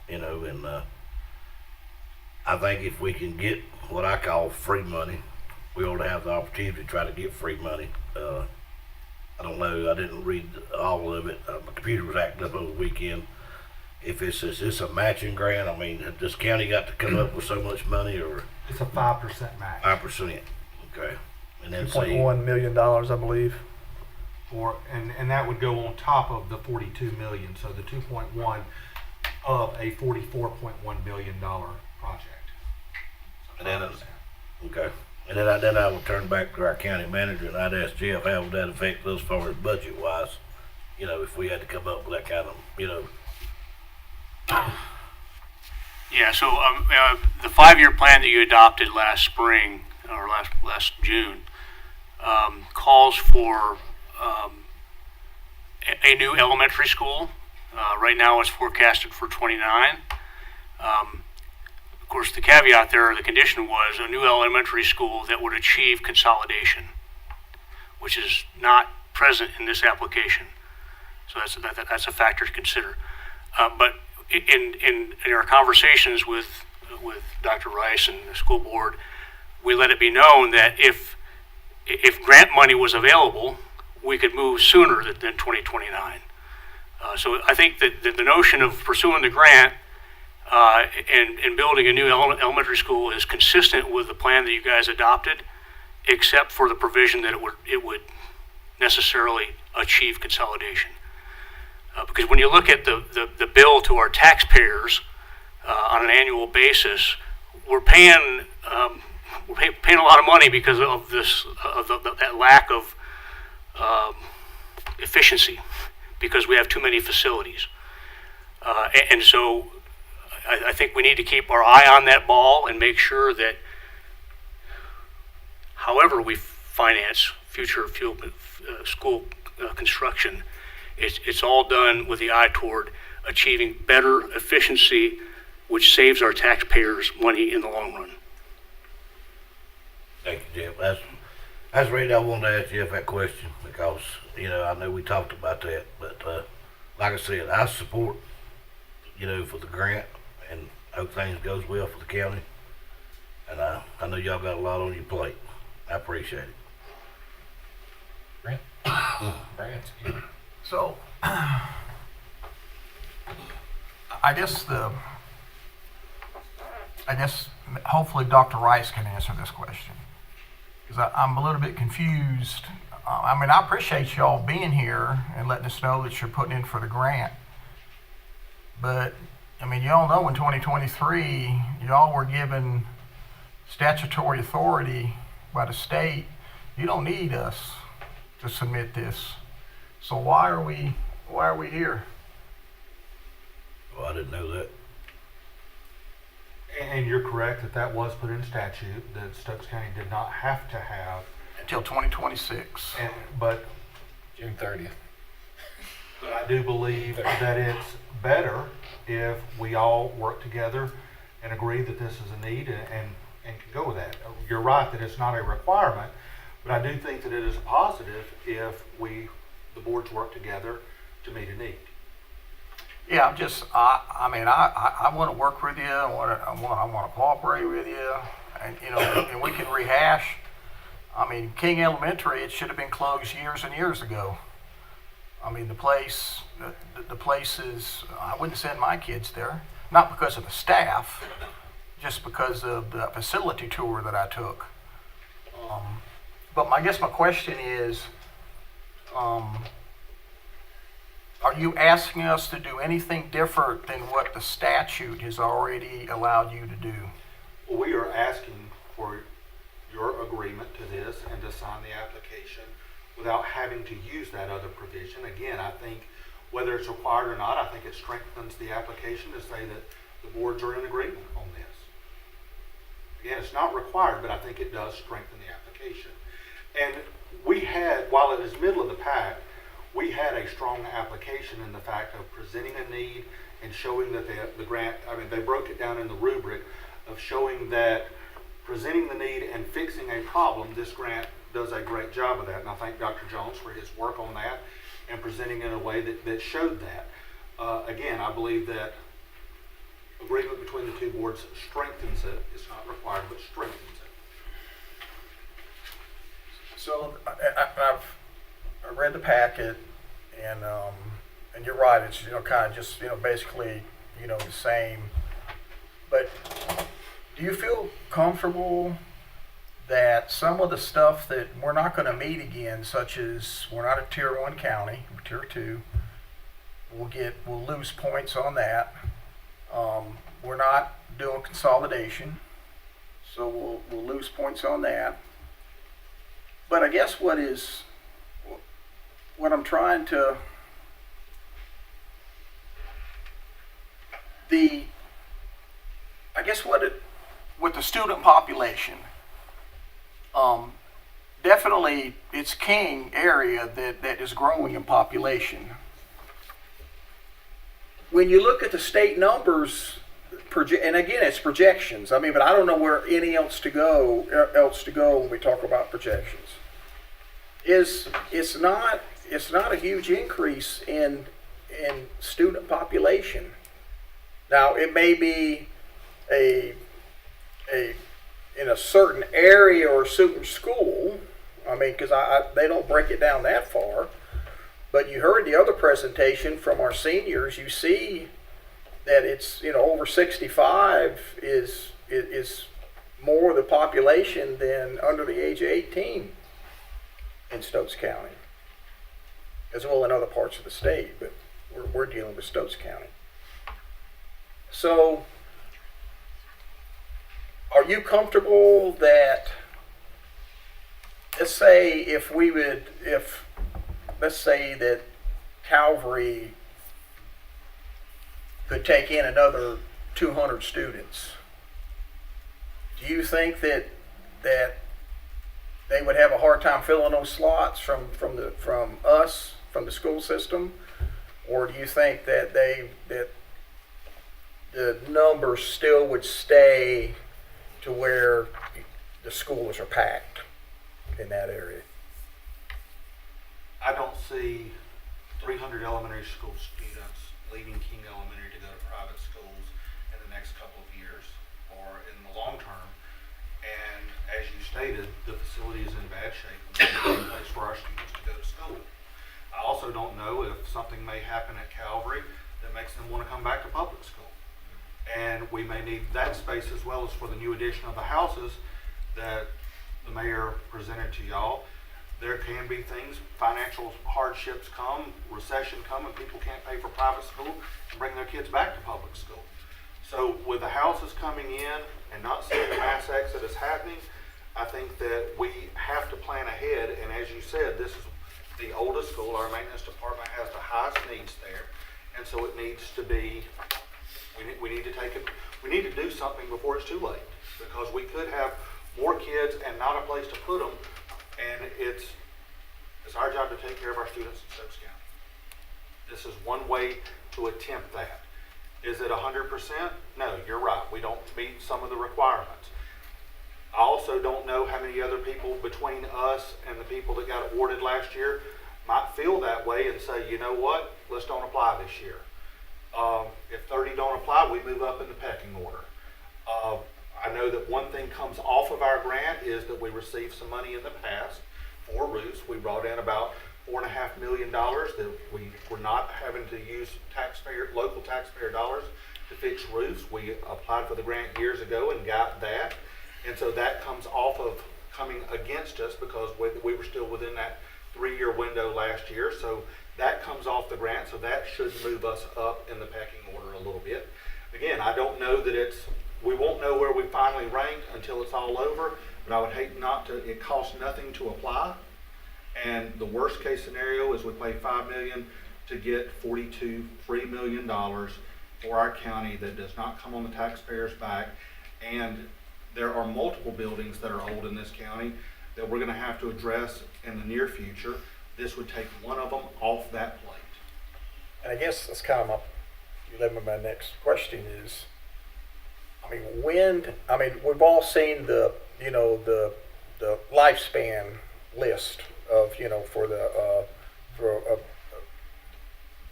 and I think if we can get what I call free money, we ought to have the opportunity to try to get free money. I don't know, I didn't read all of it. My computer was acting up over the weekend. If is this a matching grant? I mean, has this county got to come up with so much money, or? It's a 5% match. 5%, okay. And then $2.1 million, I believe. And that would go on top of the $42 million, so the 2.1 of a $44.1 million project. And then, okay. And then I would turn back to our county manager, and I'd ask Jeff, how would that affect us as far as budget wise? If we had to come up with that kind of, Yeah, so the 5-year plan that you adopted last spring, or last June, calls for a new elementary school. Right now it's forecasted for 29. Of course, the caveat there, the condition was a new elementary school that would achieve consolidation, which is not present in this application. So that's a factor to consider. But in our conversations with Dr. Rice and the school board, we let it be known that if grant money was available, we could move sooner than 2029. So I think that the notion of pursuing the grant and building a new elementary school is consistent with the plan that you guys adopted, except for the provision that it would necessarily achieve consolidation. Because when you look at the bill to our taxpayers on an annual basis, we're paying a lot of money because of that lack of efficiency, because we have too many facilities. And so I think we need to keep our eye on that ball and make sure that however we finance future school construction, it's all done with the eye toward achieving better efficiency, which saves our taxpayers money in the long run. Thank you, Jeff. That's really I wanted to ask Jeff that question because, you know, I know we talked about that, but like I said, I support, you know, for the grant and hope things goes well for the county. And I know y'all got a lot on your plate. I appreciate it. Brent? Brent? So, I guess hopefully Dr. Rice can answer this question. Because I'm a little bit confused. I mean, I appreciate y'all being here and letting us know that you're putting in for the grant. But, I mean, y'all know in 2023, y'all were given statutory authority by the state. You don't need us to submit this. So why are we here? Well, I didn't know that. And you're correct that that was put in statute, that Stokes County did not have to have. Until 2026. But June 30th. But I do believe that it's better if we all work together and agree that this is a need and can go with that. You're right that it's not a requirement, but I do think that it is a positive if the boards work together to meet a need. Yeah, I mean, I want to work with you. I want to cooperate with you, and you know, and we can rehash. I mean, King Elementary, it should have been closed years and years ago. I mean, the place is. I wouldn't send my kids there, not because of the staff, just because of the facility tour that I took. But I guess my question is. Are you asking us to do anything different than what the statute has already allowed you to do? Well, we are asking for your agreement to this and to sign the application without having to use that other provision. Again, I think whether it's required or not, I think it strengthens the application to say that the boards are in agreement on this. Again, it's not required, but I think it does strengthen the application. And we had, while it is middle of the pack, we had a strong application in the fact of presenting a need and showing that the grant, I mean, they broke it down in the rubric of showing that presenting the need and fixing a problem, this grant does a great job of that. And I thank Dr. Jones for his work on that and presenting in a way that showed that. Again, I believe that agreement between the two boards strengthens it. It's not required, but strengthens it. So I've read the packet, and you're right. It's kind of just basically the same. But do you feel comfortable that some of the stuff that we're not going to meet again, such as we're not a tier 1 county, we're tier 2, we'll lose points on that. We're not doing consolidation, so we'll lose points on that. But I guess what I'm trying to with the student population, definitely it's King area that is growing in population. When you look at the state numbers, and again it's projections. I mean, but I don't know where any else to go when we talk about projections. It's not a huge increase in student population. Now it may be in a certain area or a certain school. I mean, because they don't break it down that far. But you heard the other presentation from our seniors. You see that it's over 65 is more of the population than under the age of 18 in Stokes County, as well in other parts of the state. But we're dealing with Stokes County. So, are you comfortable that, let's say let's say that Calvary could take in another 200 students. Do you think that they would have a hard time filling those slots from the school system? Or do you think that that the numbers still would stay to where the schools are packed in that area? I don't see 300 elementary school students leaving King Elementary to go to private schools in the next couple of years or in the long term. And as you stated, the facility is in bad shape. It's a great place for our students to go to school. I also don't know if something may happen at Calvary that makes them want to come back to public school. And we may need that space as well as for the new addition of the houses that the mayor presented to y'all. There can be things, financial hardships come, recession come, and people can't pay for private school and bring their kids back to public school. So with the houses coming in and not seeing the mass exit is happening, I think that we have to plan ahead. And as you said, this is the oldest school. Our maintenance department has the highest needs there. And so it needs to be, we need to do something before it's too late, because we could have more kids and not a place to put them. And it's our job to take care of our students in Stokes County. This is one way to attempt that. Is it 100%? No, you're right. We don't meet some of the requirements. I also don't know how many other people between us and the people that got awarded last year might feel that way and say, you know what, let's don't apply this year. If 30 don't apply, we move up in the pecking order. I know that one thing comes off of our grant is that we received some money in the past for roofs. We brought in about $4.5 million that we were not having to use local taxpayer dollars to fix roofs. We applied for the grant years ago and got that. And so that comes off of coming against us because we were still within that 3-year window last year. So that comes off the grant. So that should move us up in the pecking order a little bit. Again, I don't know that we won't know where we finally rank until it's all over, but I would hate not to. It costs nothing to apply. And the worst case scenario is we pay $5 million to get $43 million for our county that does not come on the taxpayers' back. And there are multiple buildings that are old in this county that we're going to have to address in the near future. This would take one of them off that plate. And I guess that's kind of my next question is, we've all seen the lifespan list of, for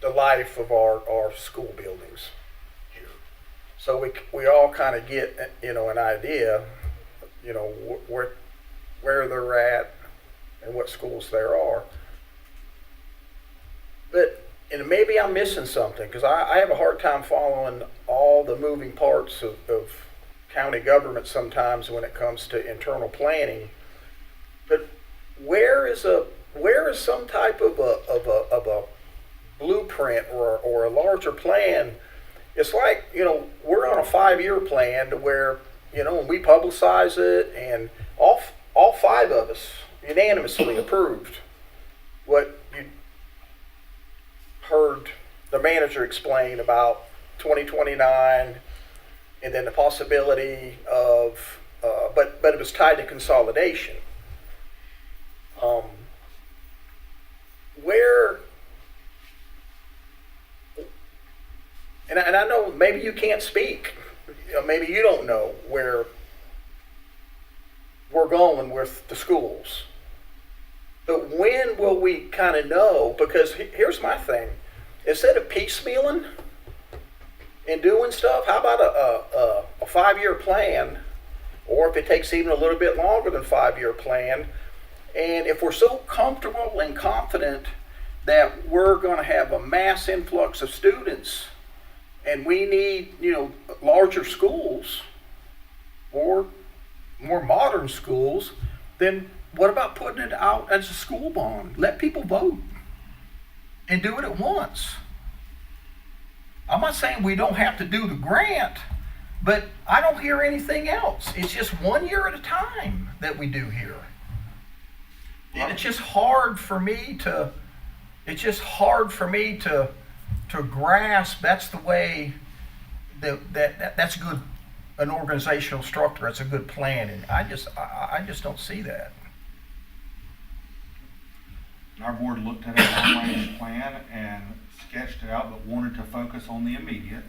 the life of our school buildings here. So we all kind of get, an idea, where they're at and what schools there are. But, and maybe I'm missing something, because I have a hard time following all the moving parts of county government sometimes when it comes to internal planning. But where is some type of a blueprint or a larger plan? It's like, we're on a 5-year plan to where, when we publicize it, and all 5 of us unanimously approved what you heard the manager explain about 2029, and then the possibility of, but it was tied to consolidation. And I know maybe you can't speak, maybe you don't know where we're going with the schools. But when will we kind of know? Because here's my thing. Instead of piecemealing and doing stuff, how about a 5-year plan? Or if it takes even a little bit longer than 5-year plan, and if we're so comfortable and confident that we're going to have a mass influx of students and we need, larger schools or more modern schools, then what about putting it out as a school bond? Let people vote and do it at once. I'm not saying we don't have to do the grant, but I don't hear anything else. It's just 1 year at a time that we do here. And it's just hard for me to grasp that's the way that's good, an organizational structure, that's a good plan. And I just don't see that. our board looked at a long-range plan and sketched it out, but wanted to focus on the immediate.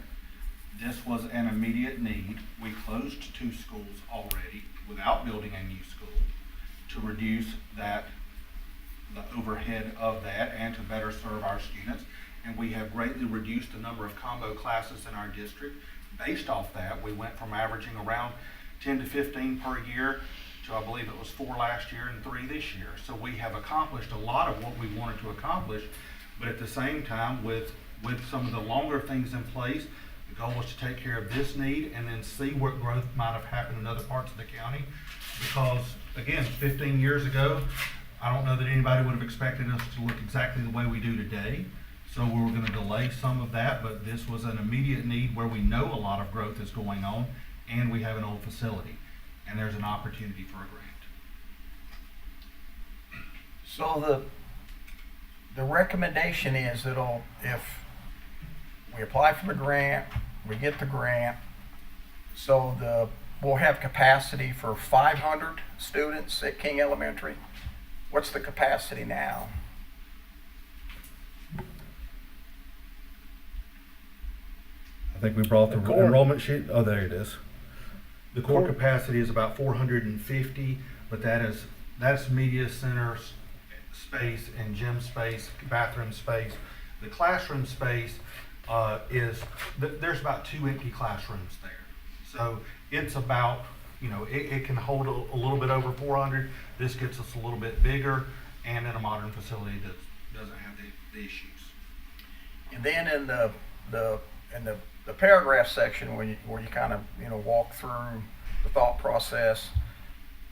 This was an immediate need. We closed 2 schools already without building a new school to reduce the overhead of that and to better serve our students. And we have greatly reduced the number of combo classes in our district. Based off that, we went from averaging around 10 to 15 per year to, I believe it was 4 last year and 3 this year. So we have accomplished a lot of what we wanted to accomplish, but at the same time, with some of the longer things in place, the goal was to take care of this need and then see what growth might have happened in other parts of the county. Because again, 15 years ago, I don't know that anybody would have expected us to look exactly the way we do today. So we were going to delay some of that, but this was an immediate need where we know a lot of growth is going on and we have an old facility and there's an opportunity for a grant. So the recommendation is that if we apply for the grant, we get the grant, so we'll have capacity for 500 students at King Elementary. What's the capacity now? I think we brought the enrollment sheet. Oh, there it is. The core Core- capacity is about 450, but that's media center space and gym space, bathroom space. The classroom space there's about 2 empty classrooms there. So it's about, it can hold a little bit over 400. This gets us a little bit bigger and in a modern facility that doesn't have the issues. And then in the paragraph section where you kind of walk through the thought process,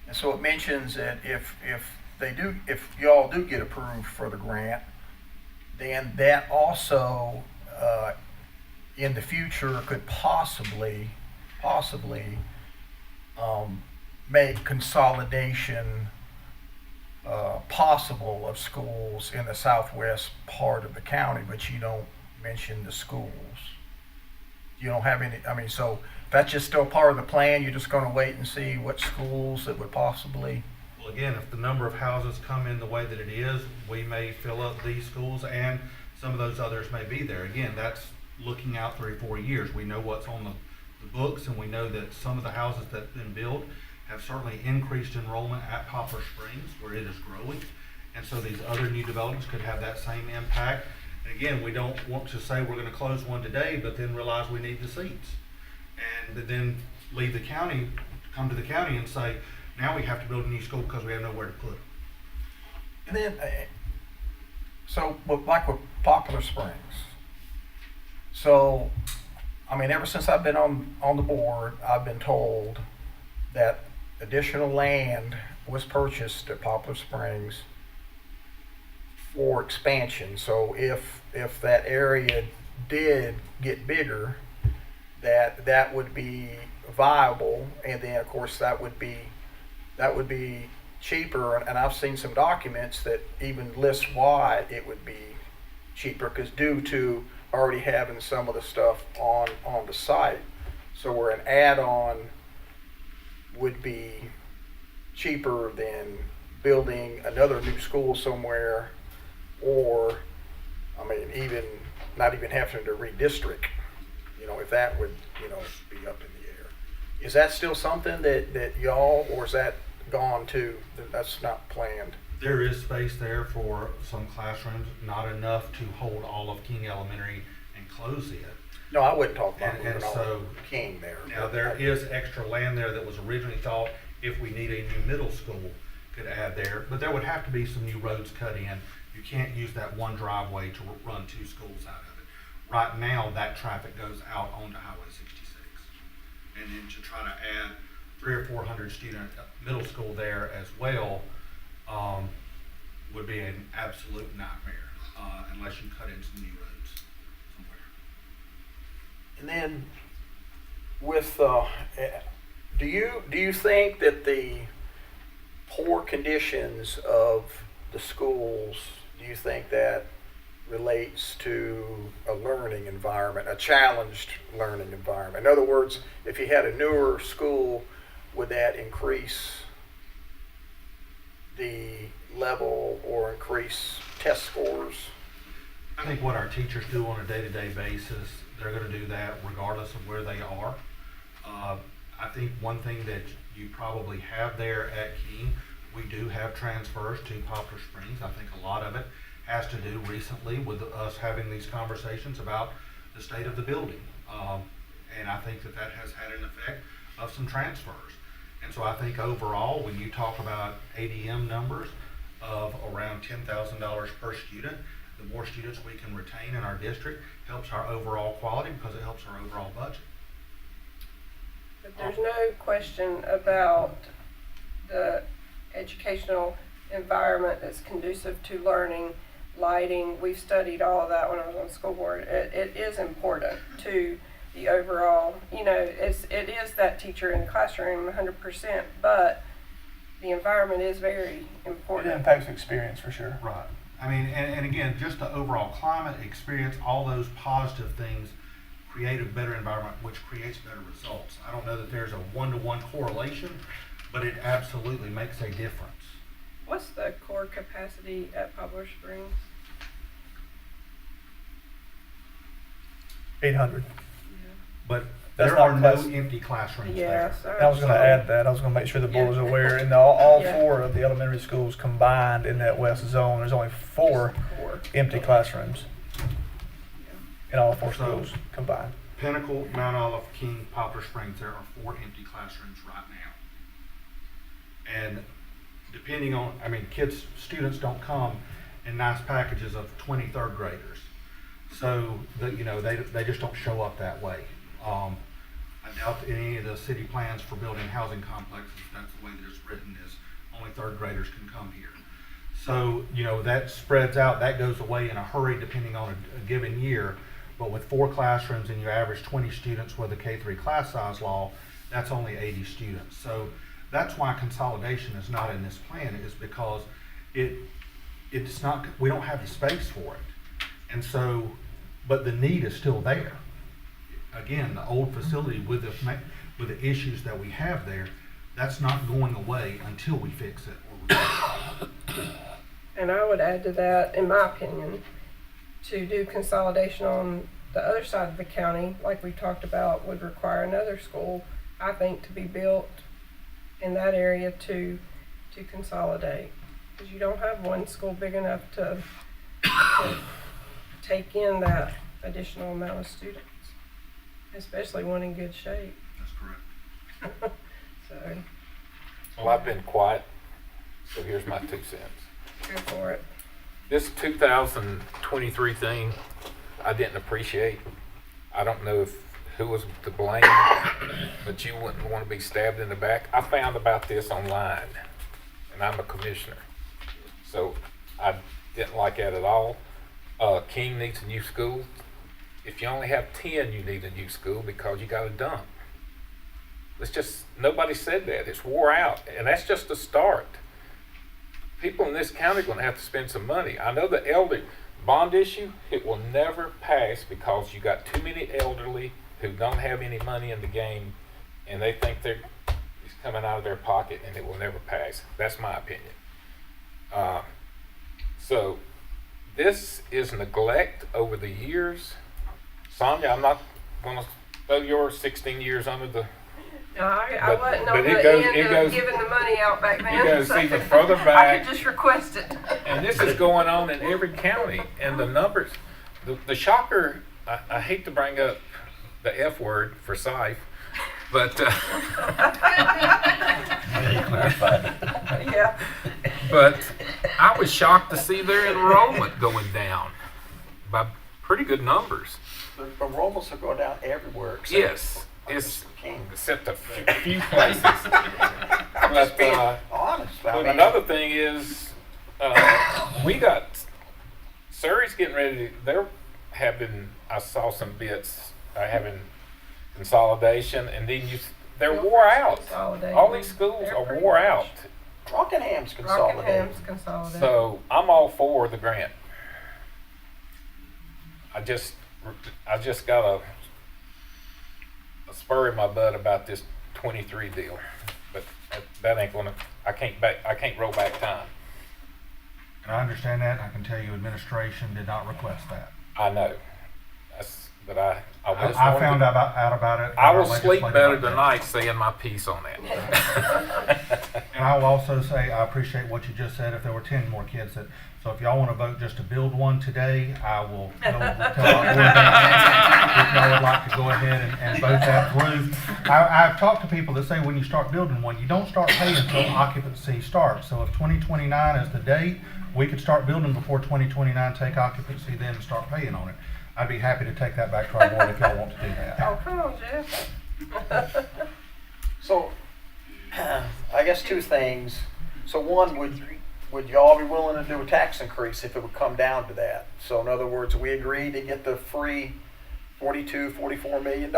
and so it mentions that if y'all do get approved for the grant, then that also in the future could possibly make consolidation possible of schools in the southwest part of the county, but you don't mention the schools. You don't have any, so that's just still part of the plan. You're just going to wait and see what schools that would possibly. Well, again, if the number of houses come in the way that it is, we may fill up these schools and some of those others may be there. Again, that's looking out 3 or 4 years. We know what's on the books, and we know that some of the houses that have been built have certainly increased enrollment at Poplar Springs, where it is growing. And so these other new developments could have that same impact. And again, we don't want to say we're going to close one today, but then realize we need the seats. And then leave the county, come to the county and say, now we have to build a new school because we have nowhere to put them. And then, like with Poplar Springs. So, ever since I've been on the board, I've been told that additional land was purchased at Poplar Springs for expansion. So if that area did get bigger, that would be viable, and then of course that would be cheaper. And I've seen some documents that even list why it would be cheaper, because due to already having some of the stuff on the site. So where an add-on would be cheaper than building another new school somewhere, or even not even having to redistrict, if that would be up in the air. Is that still something that y'all, or is that gone too? That's not planned? There is space there for some classrooms, not enough to hold all of King Elementary and close it. No, I wouldn't talk about And so King there. Now there is extra land there that was originally thought if we need a new middle school could add there, but there would have to be some new roads cut in. You can't use that one driveway to run 2 schools out of it. Right now, that traffic goes out onto Highway 66. And then to try to add 300 or 400 student middle school there as well would be an absolute nightmare unless you cut in some new roads somewhere. And then with, do you think that the poor conditions of the schools, do you think that relates to a learning environment, a challenged learning environment? In other words, if you had a newer school, would that increase the level or increase test scores. I think what our teachers do on a day-to-day basis, they're going to do that regardless of where they are. I think one thing that you probably have there at Keene, we do have transfers to Poplar Springs. I think a lot of it has to do recently with us having these conversations about the state of the building. And I think that has had an effect of some transfers. And so I think overall, when you talk about ADM numbers of around $10,000 per student, the more students we can retain in our district helps our overall quality because it helps our overall budget. But there's no question about the educational environment that's conducive to learning, lighting. We've studied all of that when I was on the school board. It is important to the overall, you know, it is that teacher in the classroom 100%, but the environment is very important. It impacts the experience for sure. Right. I mean, and again, just the overall climate, experience, all those positive things create a better environment, which creates better results. I don't know that there's a one-to-one correlation, but it absolutely makes a difference. What's the core capacity at Poplar Springs? 800. But That's there not are no class- empty classrooms Yes. there. I was going to add that. I was going to make sure the board was aware. And all Yeah. 4 of the elementary schools combined in that west zone, there's only 4 empty classrooms in all 4 schools combined. Pinnacle, Mount Olive, King, Poplar Springs, there are 4 empty classrooms right now. And depending on, I mean, students don't come in nice packages of 20 third graders. So, they just don't show up that way. I doubt that any of the city plans for building housing complexes, that's the way that it's written, is only third graders can come here. So, that spreads out, that goes away in a hurry depending on a given year. But with 4 classrooms and you average 20 students with a K-3 class size law, that's only 80 students. So that's why consolidation is not in this plan, is because it's not, we don't have the space for it. And so, but the need is still there. Again, the old facility with the issues that we have there, that's not going away until we fix it or repair it. And I would add to that, in my opinion, to do consolidation on the other side of the county, like we talked about, would require another school, I think, to be built in that area to consolidate. Because you don't have one school big enough to take in that additional amount of students, especially one in good shape. That's correct. So, Well, I've been quiet, so here's my 2 cents. go for it. This 2023 thing, I didn't appreciate. I don't know who was to blame, but you wouldn't want to be stabbed in the back. I found about this online, and I'm a commissioner, so I didn't like that at all. King needs a new school. If you only have 10, you need a new school because you got a dump. Nobody said that. It's wore out, and that's just the start. People in this county are going to have to spend some money. I know the elder bond issue, it will never pass because you got too many elderly who don't have any money in the game, and they think it's coming out of their pocket, and it will never pass. That's my opinion. So this is neglect over the years. Sonia, I'm not going to throw your 16 years under the... No, I wasn't on the end of giving the money out back then. It goes so even further I back. could just request it. And this is going on in every county, and the numbers, the shocker, I hate to bring up the F word for SIFE, but Yeah. but I was shocked to see their enrollment going down by pretty good numbers. The enrollments are going down everywhere. Yes, except a few places. But, honest. but another thing is, Surrey's getting ready, I saw some bits, having consolidation, and then they're wore out. All these schools are wore out. Rockinham's consolidated. So I'm all for the grant. I just got a spur in my butt about this 23 deal, but that ain't gonna. I can't roll back time. And I understand that. I can tell you administration did not request that. I know. But I I found out about it. I will at our sleep legislative better update. tonight saying my piece on that. And I will also say, I appreciate what you just said. If there were 10 more kids that, so if y'all want to vote just to build one today, I will tell our board if y'all would like to go ahead and vote that through. I've talked to people that say when you start building one, you don't start paying until occupancy starts. So if 2029 is the date, we could start building before 2029, take occupancy, then start paying on it. I'd be happy to take that back to our board if y'all want to do that. Oh, come on, Jeff. So, I guess two things. So one, would y'all be willing to do a tax increase if it would come down to that? So in other words, we agree to get the free $44 million,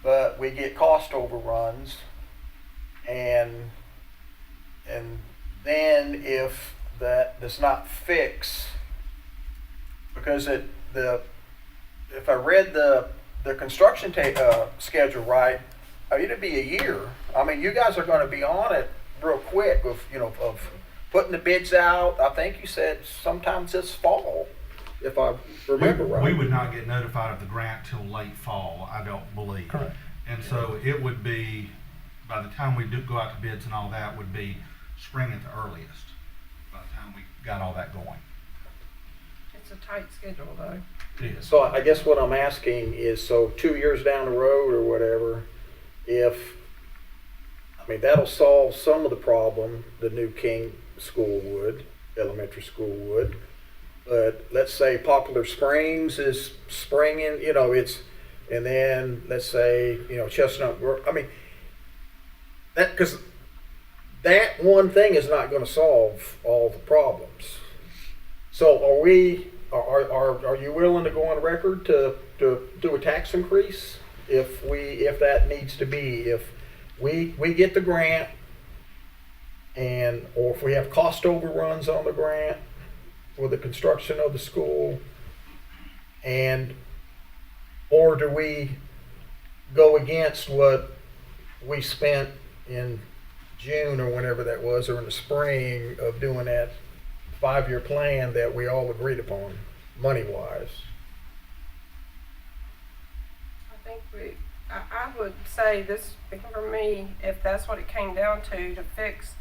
but we get cost overruns, and then if that does not fix, because if I read the construction schedule right, it'd be a year. I mean, you guys are going to be on it real quick of putting the bids out. I think you said sometimes this fall, if I remember right. We would not get notified of the grant till late fall, I don't believe. Correct. And so it would be, by the time we do go out to bids and all that, would be spring at the earliest, by the time we got all that going. It's a tight schedule, though. It is. So I guess what I'm asking is, so 2 years down the road or whatever, that'll solve some of the problem the new King school would, elementary school would. But let's say Poplar Springs is springing, and then let's say, Chestnut Grove. Because that one thing is not going to solve all the problems. So are you willing to go on record to do a tax increase if that needs to be, if we get the grant, or if we have cost overruns on the grant for the construction of the school, or do we go against what we spent in June or whenever that was, or in the spring, of doing that 5-year plan that we all agreed upon, money-wise? I would say this, speaking for me, if that's what it came down to fix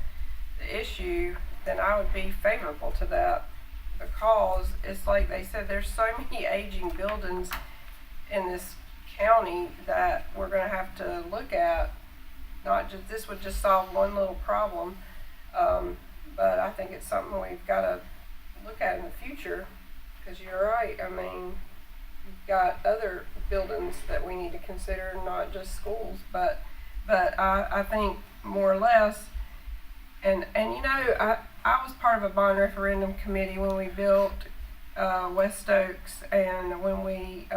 the issue, then I would be favorable to that, because it's like they said, there's so many aging buildings in this county that we're going to have to look at. Not just, this would just solve one little problem, but I think it's something we've got to look at in the future, because you're right. You've got other buildings that we need to consider, not just schools, but I think more or less, and I was part of a bond referendum committee when we built West Stokes, and when we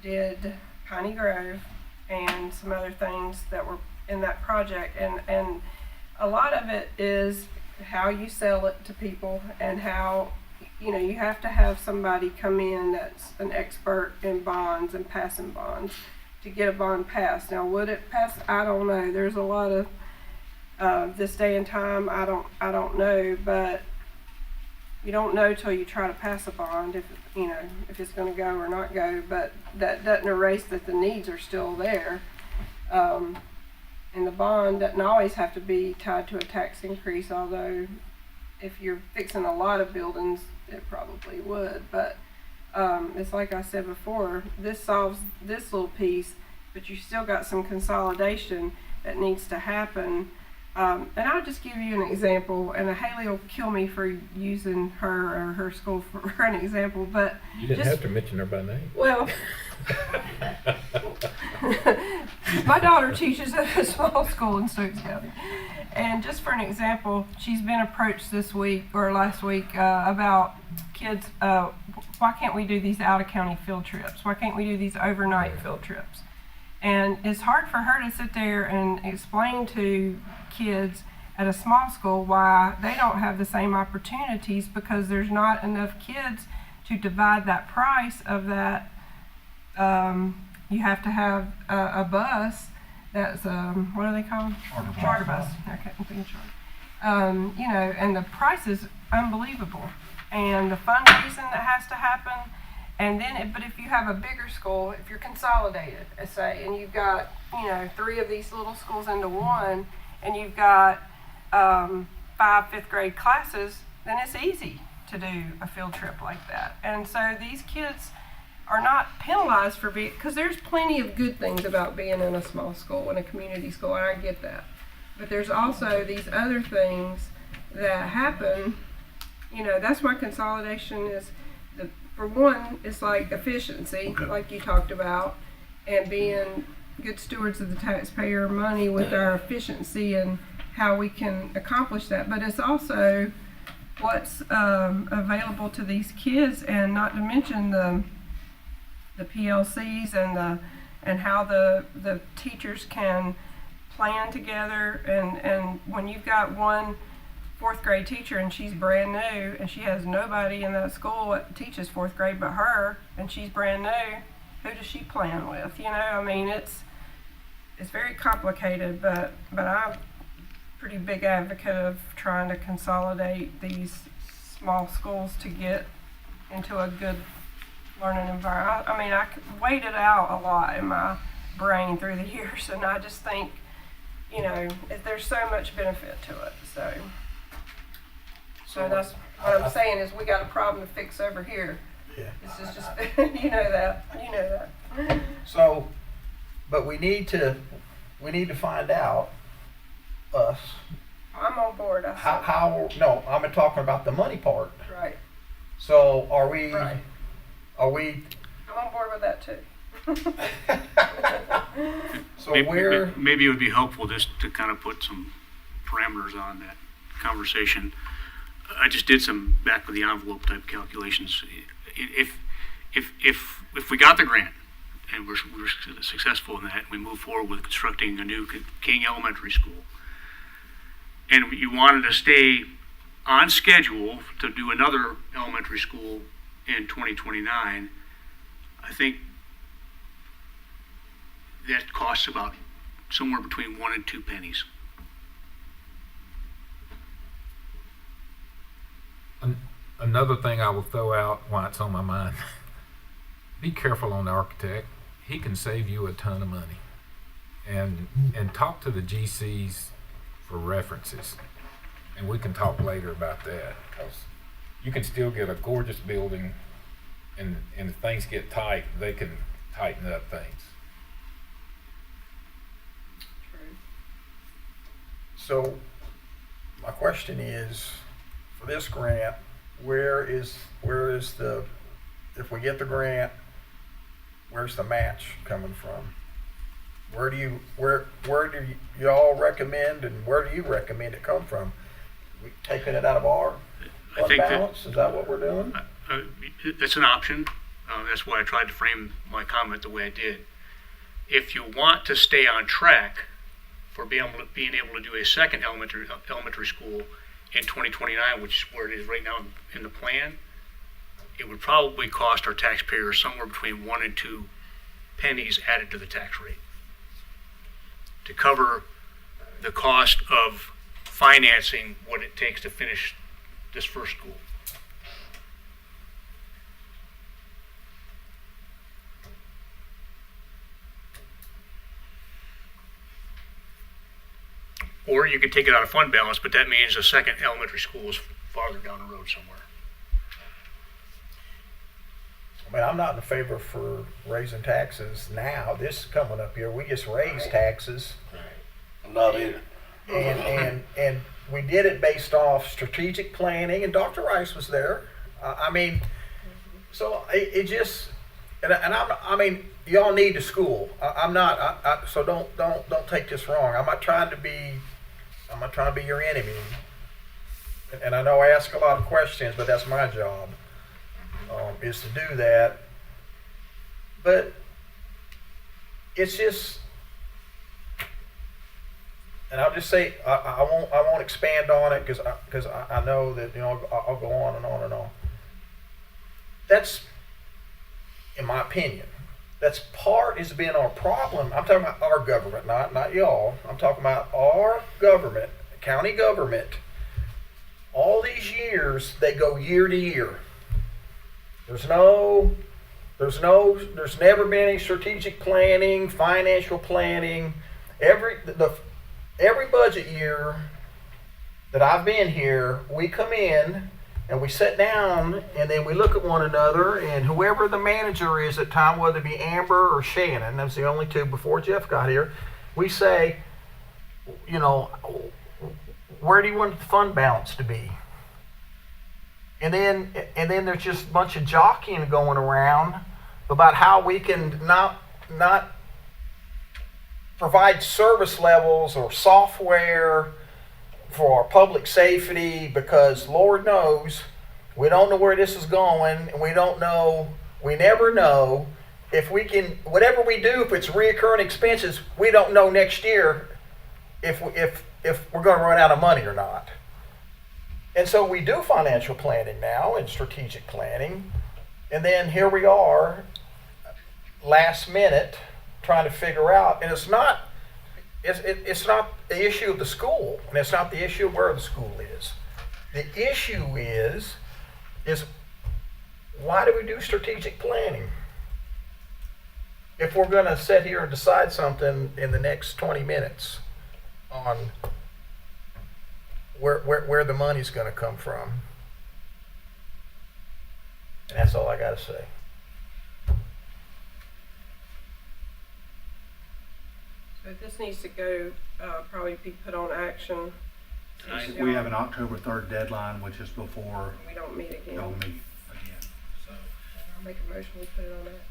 did Piney Grove and some other things that were in that project, and a lot of it is how you sell it to people, and how you have to have somebody come in that's an expert in bonds and passing bonds to get a bond passed. Now, would it pass? I don't know. There's a lot of this day and time. I don't know, but you don't know till you try to pass a bond if it's going to go or not go. But that doesn't erase that the needs are still there. And the bond doesn't always have to be tied to a tax increase, although if you're fixing a lot of buildings, it probably would. But it's like I said before, this solves this little piece, but you still got some consolidation that needs to happen. And I'll just give you an example, and Haley will kill me for using her or her school for an example, but you didn't have to mention her by name. Well, my daughter teaches at a small school in Stokes County, and just for an example, she's been approached this week or last week about kids. Why can't we do these out-of-county field trips? Why can't we do these overnight field trips? And it's hard for her to sit there and explain to kids at a small school why they don't have the same opportunities, because there's not enough kids to divide that price of that. You have to have a bus that's, what are they called? Charter bus. Okay, I'm thinking charter. You know, and the price is unbelievable. And the fundraising that has to happen. And then, but if you have a bigger school, if you're consolidated, let's say, and you've got, you know, 3 of these little schools into one, and you've got 5 fifth grade classes, then it's easy to do a field trip like that. And so these kids are not penalized for being, because there's plenty of good things about being in a small school, in a community school, and I get that. But there's also these other things that happen. You know, that's why consolidation is, for one, it's like efficiency, like you talked about, and being good stewards of the taxpayer money with our efficiency and how we can accomplish that. But it's also what's available to these kids, and not to mention the PLCs and how the teachers can plan together. And when you've got one 4th grade teacher and she's brand new and she has nobody in that school that teaches 4th grade but her, and she's brand new, who does she plan with? You know, I mean, it's very complicated, but I'm a pretty big advocate of trying to consolidate these small schools to get into a good learning environment. I mean, I weighed it out a lot in my brain through the years, and I just think, you know, there's so much benefit to it. So that's what I'm saying, is we got a problem to fix over here. Yeah. This is just, you know that. So, but we need to find out, us, I'm on board. no, I'm talking about the money part. Right. So are we, Right. I'm on board with that too. So maybe it would be helpful just to kind of put some parameters on that conversation. I just did some back of the envelope type calculations. If we got the grant and we're successful in that, we move forward with constructing a new King Elementary School, and you wanted to stay on schedule to do another elementary school in 2029, I think that costs about somewhere between 1 and 2 pennies. Another thing I will throw out while it's on my mind, be careful on the architect. He can save you a ton of money. And talk to the GCs for references. And we can talk later about that, because you can still get a gorgeous building, and if things get tight, they can tighten up things. So my question is, for this grant, where is the, if we get the grant, where's the match coming from? Where do y'all recommend, and where do you recommend it come from? We taking it out of our fund balance? Is that what we're doing? It's an option. That's why I tried to frame my comment the way I did. If you want to stay on track for being able to do a second elementary school in 2029, which is where it is right now in the plan, it would probably cost our taxpayers somewhere between 1 and 2 pennies added to the tax rate to cover the cost of financing what it takes to finish this first school. Or you could take it out of fund balance, but that means the second elementary school is farther down the road somewhere. I mean, I'm not in favor for raising taxes now. This is coming up here. We just raised taxes. I'm not either. And we did it based off strategic planning, and Dr. Rice was there. I mean, so it just, I mean, y'all need a school. I'm not. So don't take this wrong. I'm not trying to be your enemy. And I know I ask a lot of questions, but that's my job, is to do that. But it's just, and I'll just say, I won't expand on it because I know that, you know, I'll go on and on and on. That's, in my opinion, has been our problem. I'm talking about our government, not y'all. I'm talking about our government, county government, all these years, they go year to year. There's never been any strategic planning, financial planning. Every budget year that I've been here, we come in and we sit down and then we look at one another, and whoever the manager is at the time, whether it be Amber or Shannon, that's the only two before Jeff got here, we say, you know, where do you want the fund balance to be? And then there's just a bunch of jockeying going around about how we can not provide service levels or software for our public safety, because Lord knows we don't know where this is going, and we never know if we can, whatever we do, if it's reoccurring expenses, we don't know next year if we're going to run out of money or not. And so we do financial planning now and strategic planning, and then here we are last minute trying to figure out, and it's not the issue of the school, and it's not the issue of where the school is. The issue is why do we do strategic planning? If we're going to sit here and decide something in the next 20 minutes on where the money's going to come from. And that's all I got to say. So this needs to go, probably be put on action. We have an October 3rd deadline, which is before We don't meet again. y'all meet again. So I'll make a motion, we put it on action.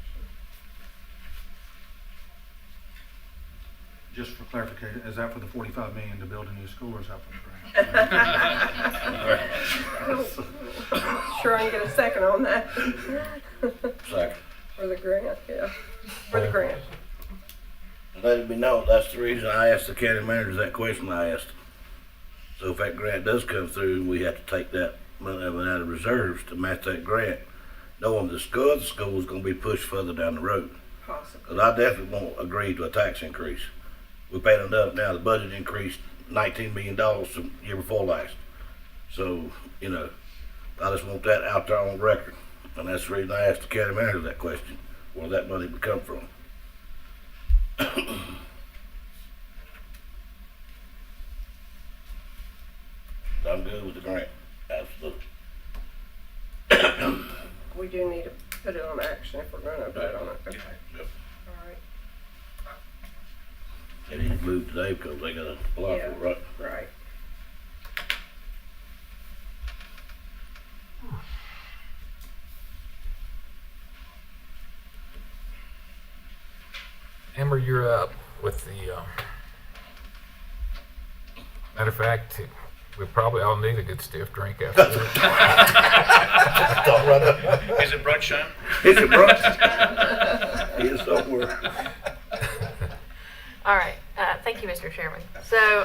just for clarification, is that for the $45 million to build a new school, or is that for the grant? Sure, I can get a second on that. Second. For the grant, yeah. For the grant. Let it be known, that's the reason I asked the county manager that question I asked. So if that grant does come through, we have to take that money out of reserves to match that grant, knowing the school is going to be pushed further down the road. Possibly. Because I definitely won't agree to a tax increase. We paid enough now. The budget increased $19 million from the year before last. So, you know, I just want that out there on record. And that's the reason I asked the county manager that question, where that money would come from. I'm good with the grant, absolutely. We do need to put it on action if we're gonna vote on it. Okay. Yep. All right. They need to move today because they got to apply for it, right? Right. Amber, you're up with the, matter of fact, we probably all need a good stiff drink after this. Is it brunch time? Is it brunch? It's somewhere. All right. Thank you, Mr. Chairman. So,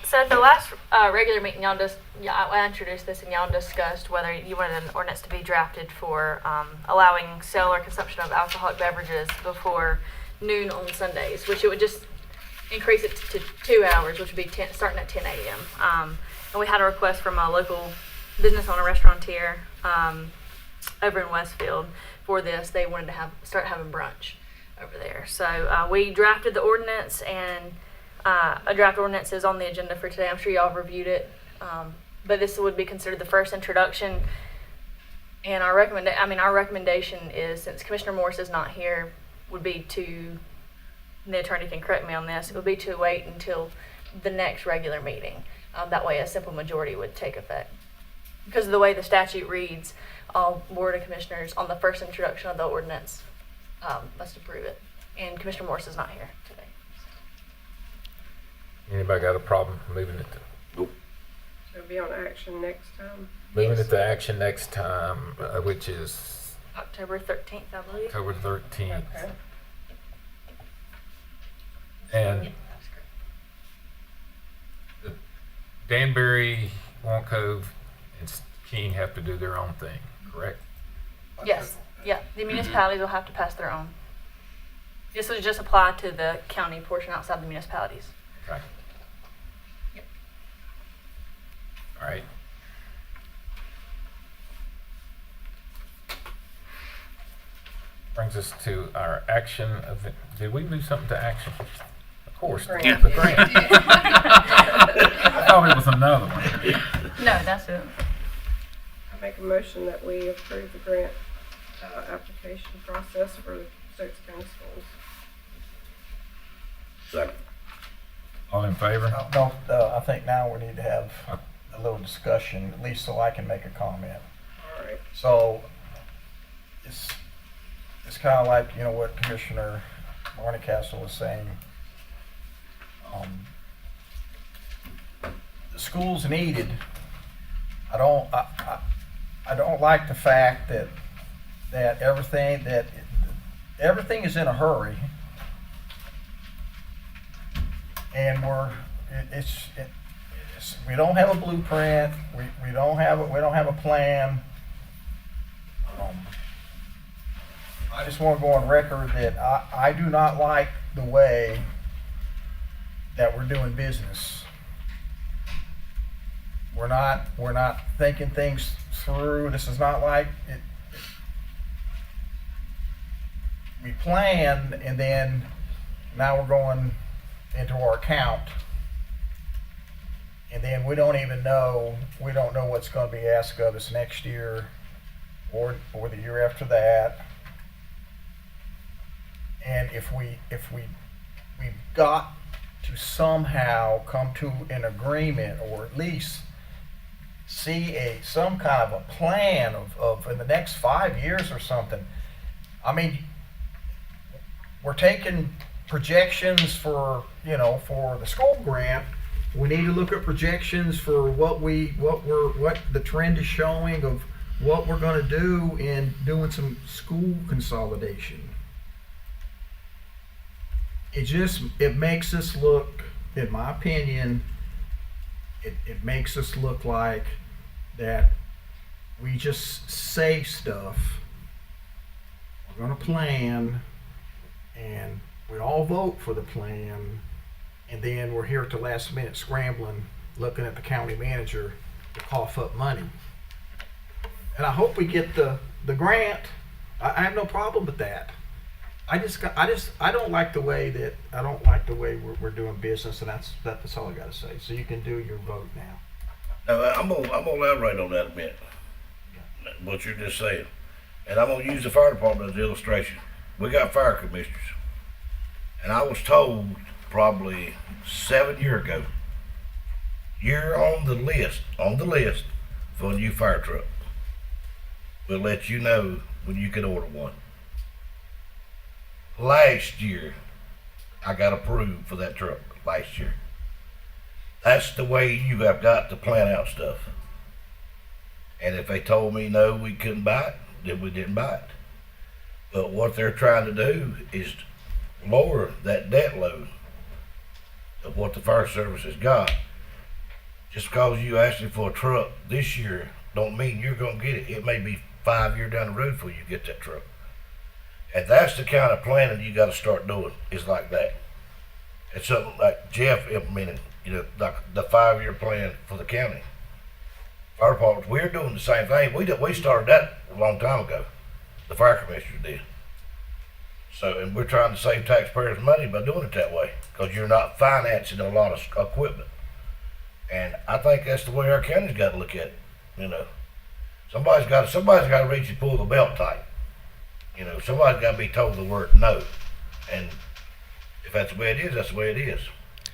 so at the last regular meeting, I introduced this, and y'all discussed whether you wanted an ordinance to be drafted for allowing sale or consumption of alcoholic beverages before noon on Sundays, which it would just increase it to 2 hours, which would be starting at 10 a.m. And we had a request from a local business owner, restaurateur over in Westfield for this. They wanted to start having brunch over there. So we drafted the ordinance, and a draft ordinance is on the agenda for today. I'm sure y'all have reviewed it, but this would be considered the first introduction. And our recommendation is, since Commissioner Morris is not here, would be to, the attorney can correct me on this, it would be to wait until the next regular meeting. That way a simple majority would take effect. Because of the way the statute reads, all Board of Commissioners on the first introduction of the ordinance must approve it. And Commissioner Morris is not here today. Anybody got a problem moving it to? So it'll be on action next time. Moving it to action next time, which is October 13th, I believe. October 13th. Okay. And the Danbury, Warren Cove, and King have to do their own thing, correct? Yes. Yeah. The municipalities will have to pass their own. This would just apply to the county portion outside the municipalities. Okay. All right. Brings us to our action of did we move something to action? Of course. Yeah. The grant. I thought it was another one. No, that's it. I make a motion that we approve the grant application process for the Stokes County Schools. Second. All in favor? No, I think now we need to have a little discussion, at least so I can make a comment. All right. So it's kind of like, you know, what Commissioner Barneycastle was saying. The school's needed. I don't like the fact that everything is in a hurry, and we don't have a blueprint. We don't have a plan. I just want to go on record that I do not like the way that we're doing business. We're not thinking things through. This is not like it. We planned, and then now we're going into our account, and then we don't know what's going to be asked of us next year or the year after that. And if we've got to somehow come to an agreement, or at least see some kind of a plan of in the next 5 years or something. I mean, we're taking projections for the school grant. We need to look at projections for what the trend is showing of what we're going to do in doing some school consolidation. It makes us look, in my opinion, it makes us look like that we just say stuff. We're going to plan, and we all vote for the plan, and then we're here at the last minute scrambling, looking at the county manager to cough up money. And I hope we get the grant. I have no problem with that. I don't like the way we're doing business, and that's all I got to say. So you can do your vote now. I'm gonna elaborate on that a bit. What you're just saying, and I'm gonna use the fire department as the illustration. We got fire commissioners, and I was told probably 7 years ago, you're on the list for a new fire truck. We'll let you know when you can order one. Last year, I got approved for that truck last year. That's the way you have got to plan out stuff. And if they told me no, we couldn't buy it, then we didn't buy it. But what they're trying to do is lower that debt load of what the fire service has got. Just because you asking for a truck this year don't mean you're going to get it. It may be 5 years down the road before you get that truck. And that's the kind of planning you got to start doing, is like that. It's something like Jeff implemented, like the 5-year plan for the county. Fire departments, we're doing the same thing. We started that a long time ago. The fire commissioner did. So, and we're trying to save taxpayers money by doing it that way, because you're not financing a lot of equipment. And I think that's the way our county's got to look at it. Somebody's got to reach and pull the belt tight. Somebody's got to be told the word no. And if that's the way it is, that's the way it is.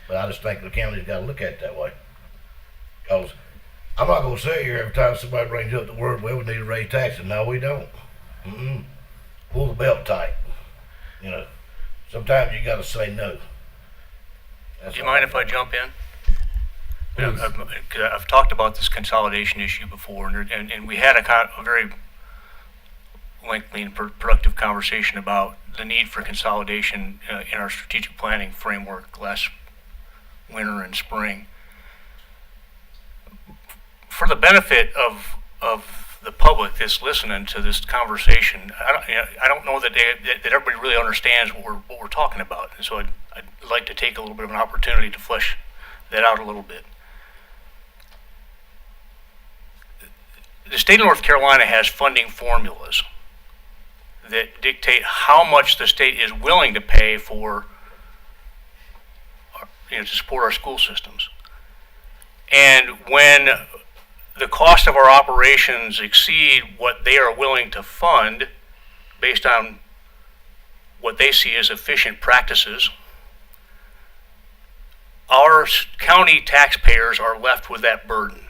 But I just think the county's got to look at it that way. Because I'm not going to sit here every time somebody brings up the word, well, we need to raise taxes. No, we don't. Pull the belt tight. Sometimes you got to say no. Do you mind if I jump in? I've talked about this consolidation issue before, and we had a very lengthy and productive conversation about the need for consolidation in our strategic planning framework last winter and spring. For the benefit of the public that's listening to this conversation, I don't know that everybody really understands what we're talking about, and so I'd like to take a little bit of an opportunity to flesh that out a little bit. the state of North Carolina has funding formulas that dictate how much the state is willing to pay for, to support our school systems. And when the cost of our operations exceed what they are willing to fund based on what they see as efficient practices, our county taxpayers are left with that burden.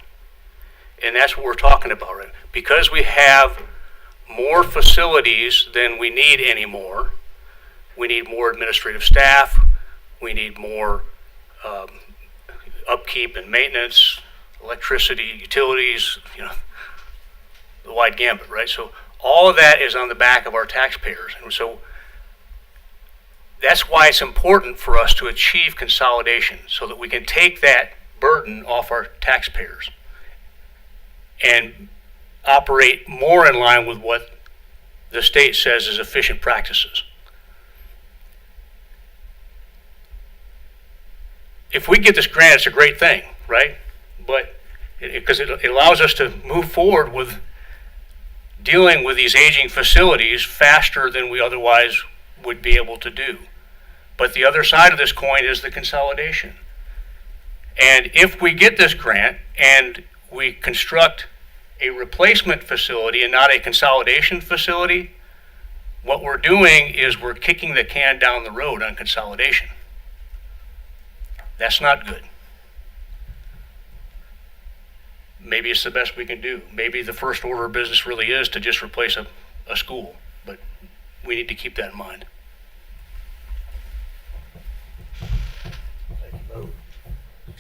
And that's what we're talking about, right? Because we have more facilities than we need anymore, we need more administrative staff, we need more upkeep and maintenance, electricity, utilities, the wide gambit, right? So all of that is on the back of our taxpayers. And so that's why it's important for us to achieve consolidation so that we can take that burden off our taxpayers and operate more in line with what the state says is efficient practices. If we get this grant, it's a great thing, right? But because it allows us to move forward with dealing with these aging facilities faster than we otherwise would be able to do. But the other side of this coin is the consolidation. And if we get this grant and we construct a replacement facility and not a consolidation facility, what we're doing is we're kicking the can down the road on consolidation. That's not good. Maybe it's the best we can do. Maybe the first order of business really is to just replace a school, but we need to keep that in mind.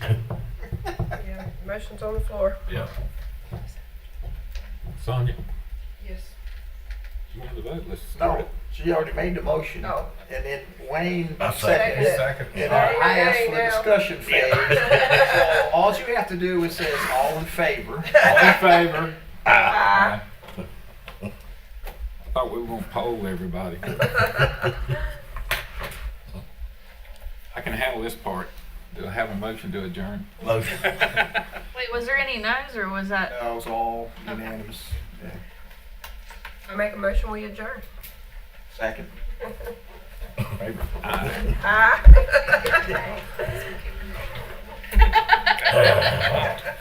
Yeah, motion's on the floor. Yeah. Sonia, Yes. you want to vote? Let's start No, it. she already made the motion. Oh. And then Wayne I seconded it. second. And I asked for the Now. discussion phase. So all you have to do is say all in favor. All in favor? Aye. I thought we were going to poll everybody. I can handle this part. Do I have a motion to adjourn? Motion. Wait, was there any no's or was that? That was all unanimous. Yeah. I make a motion, we adjourn. Second. Favor? Aye. Aye.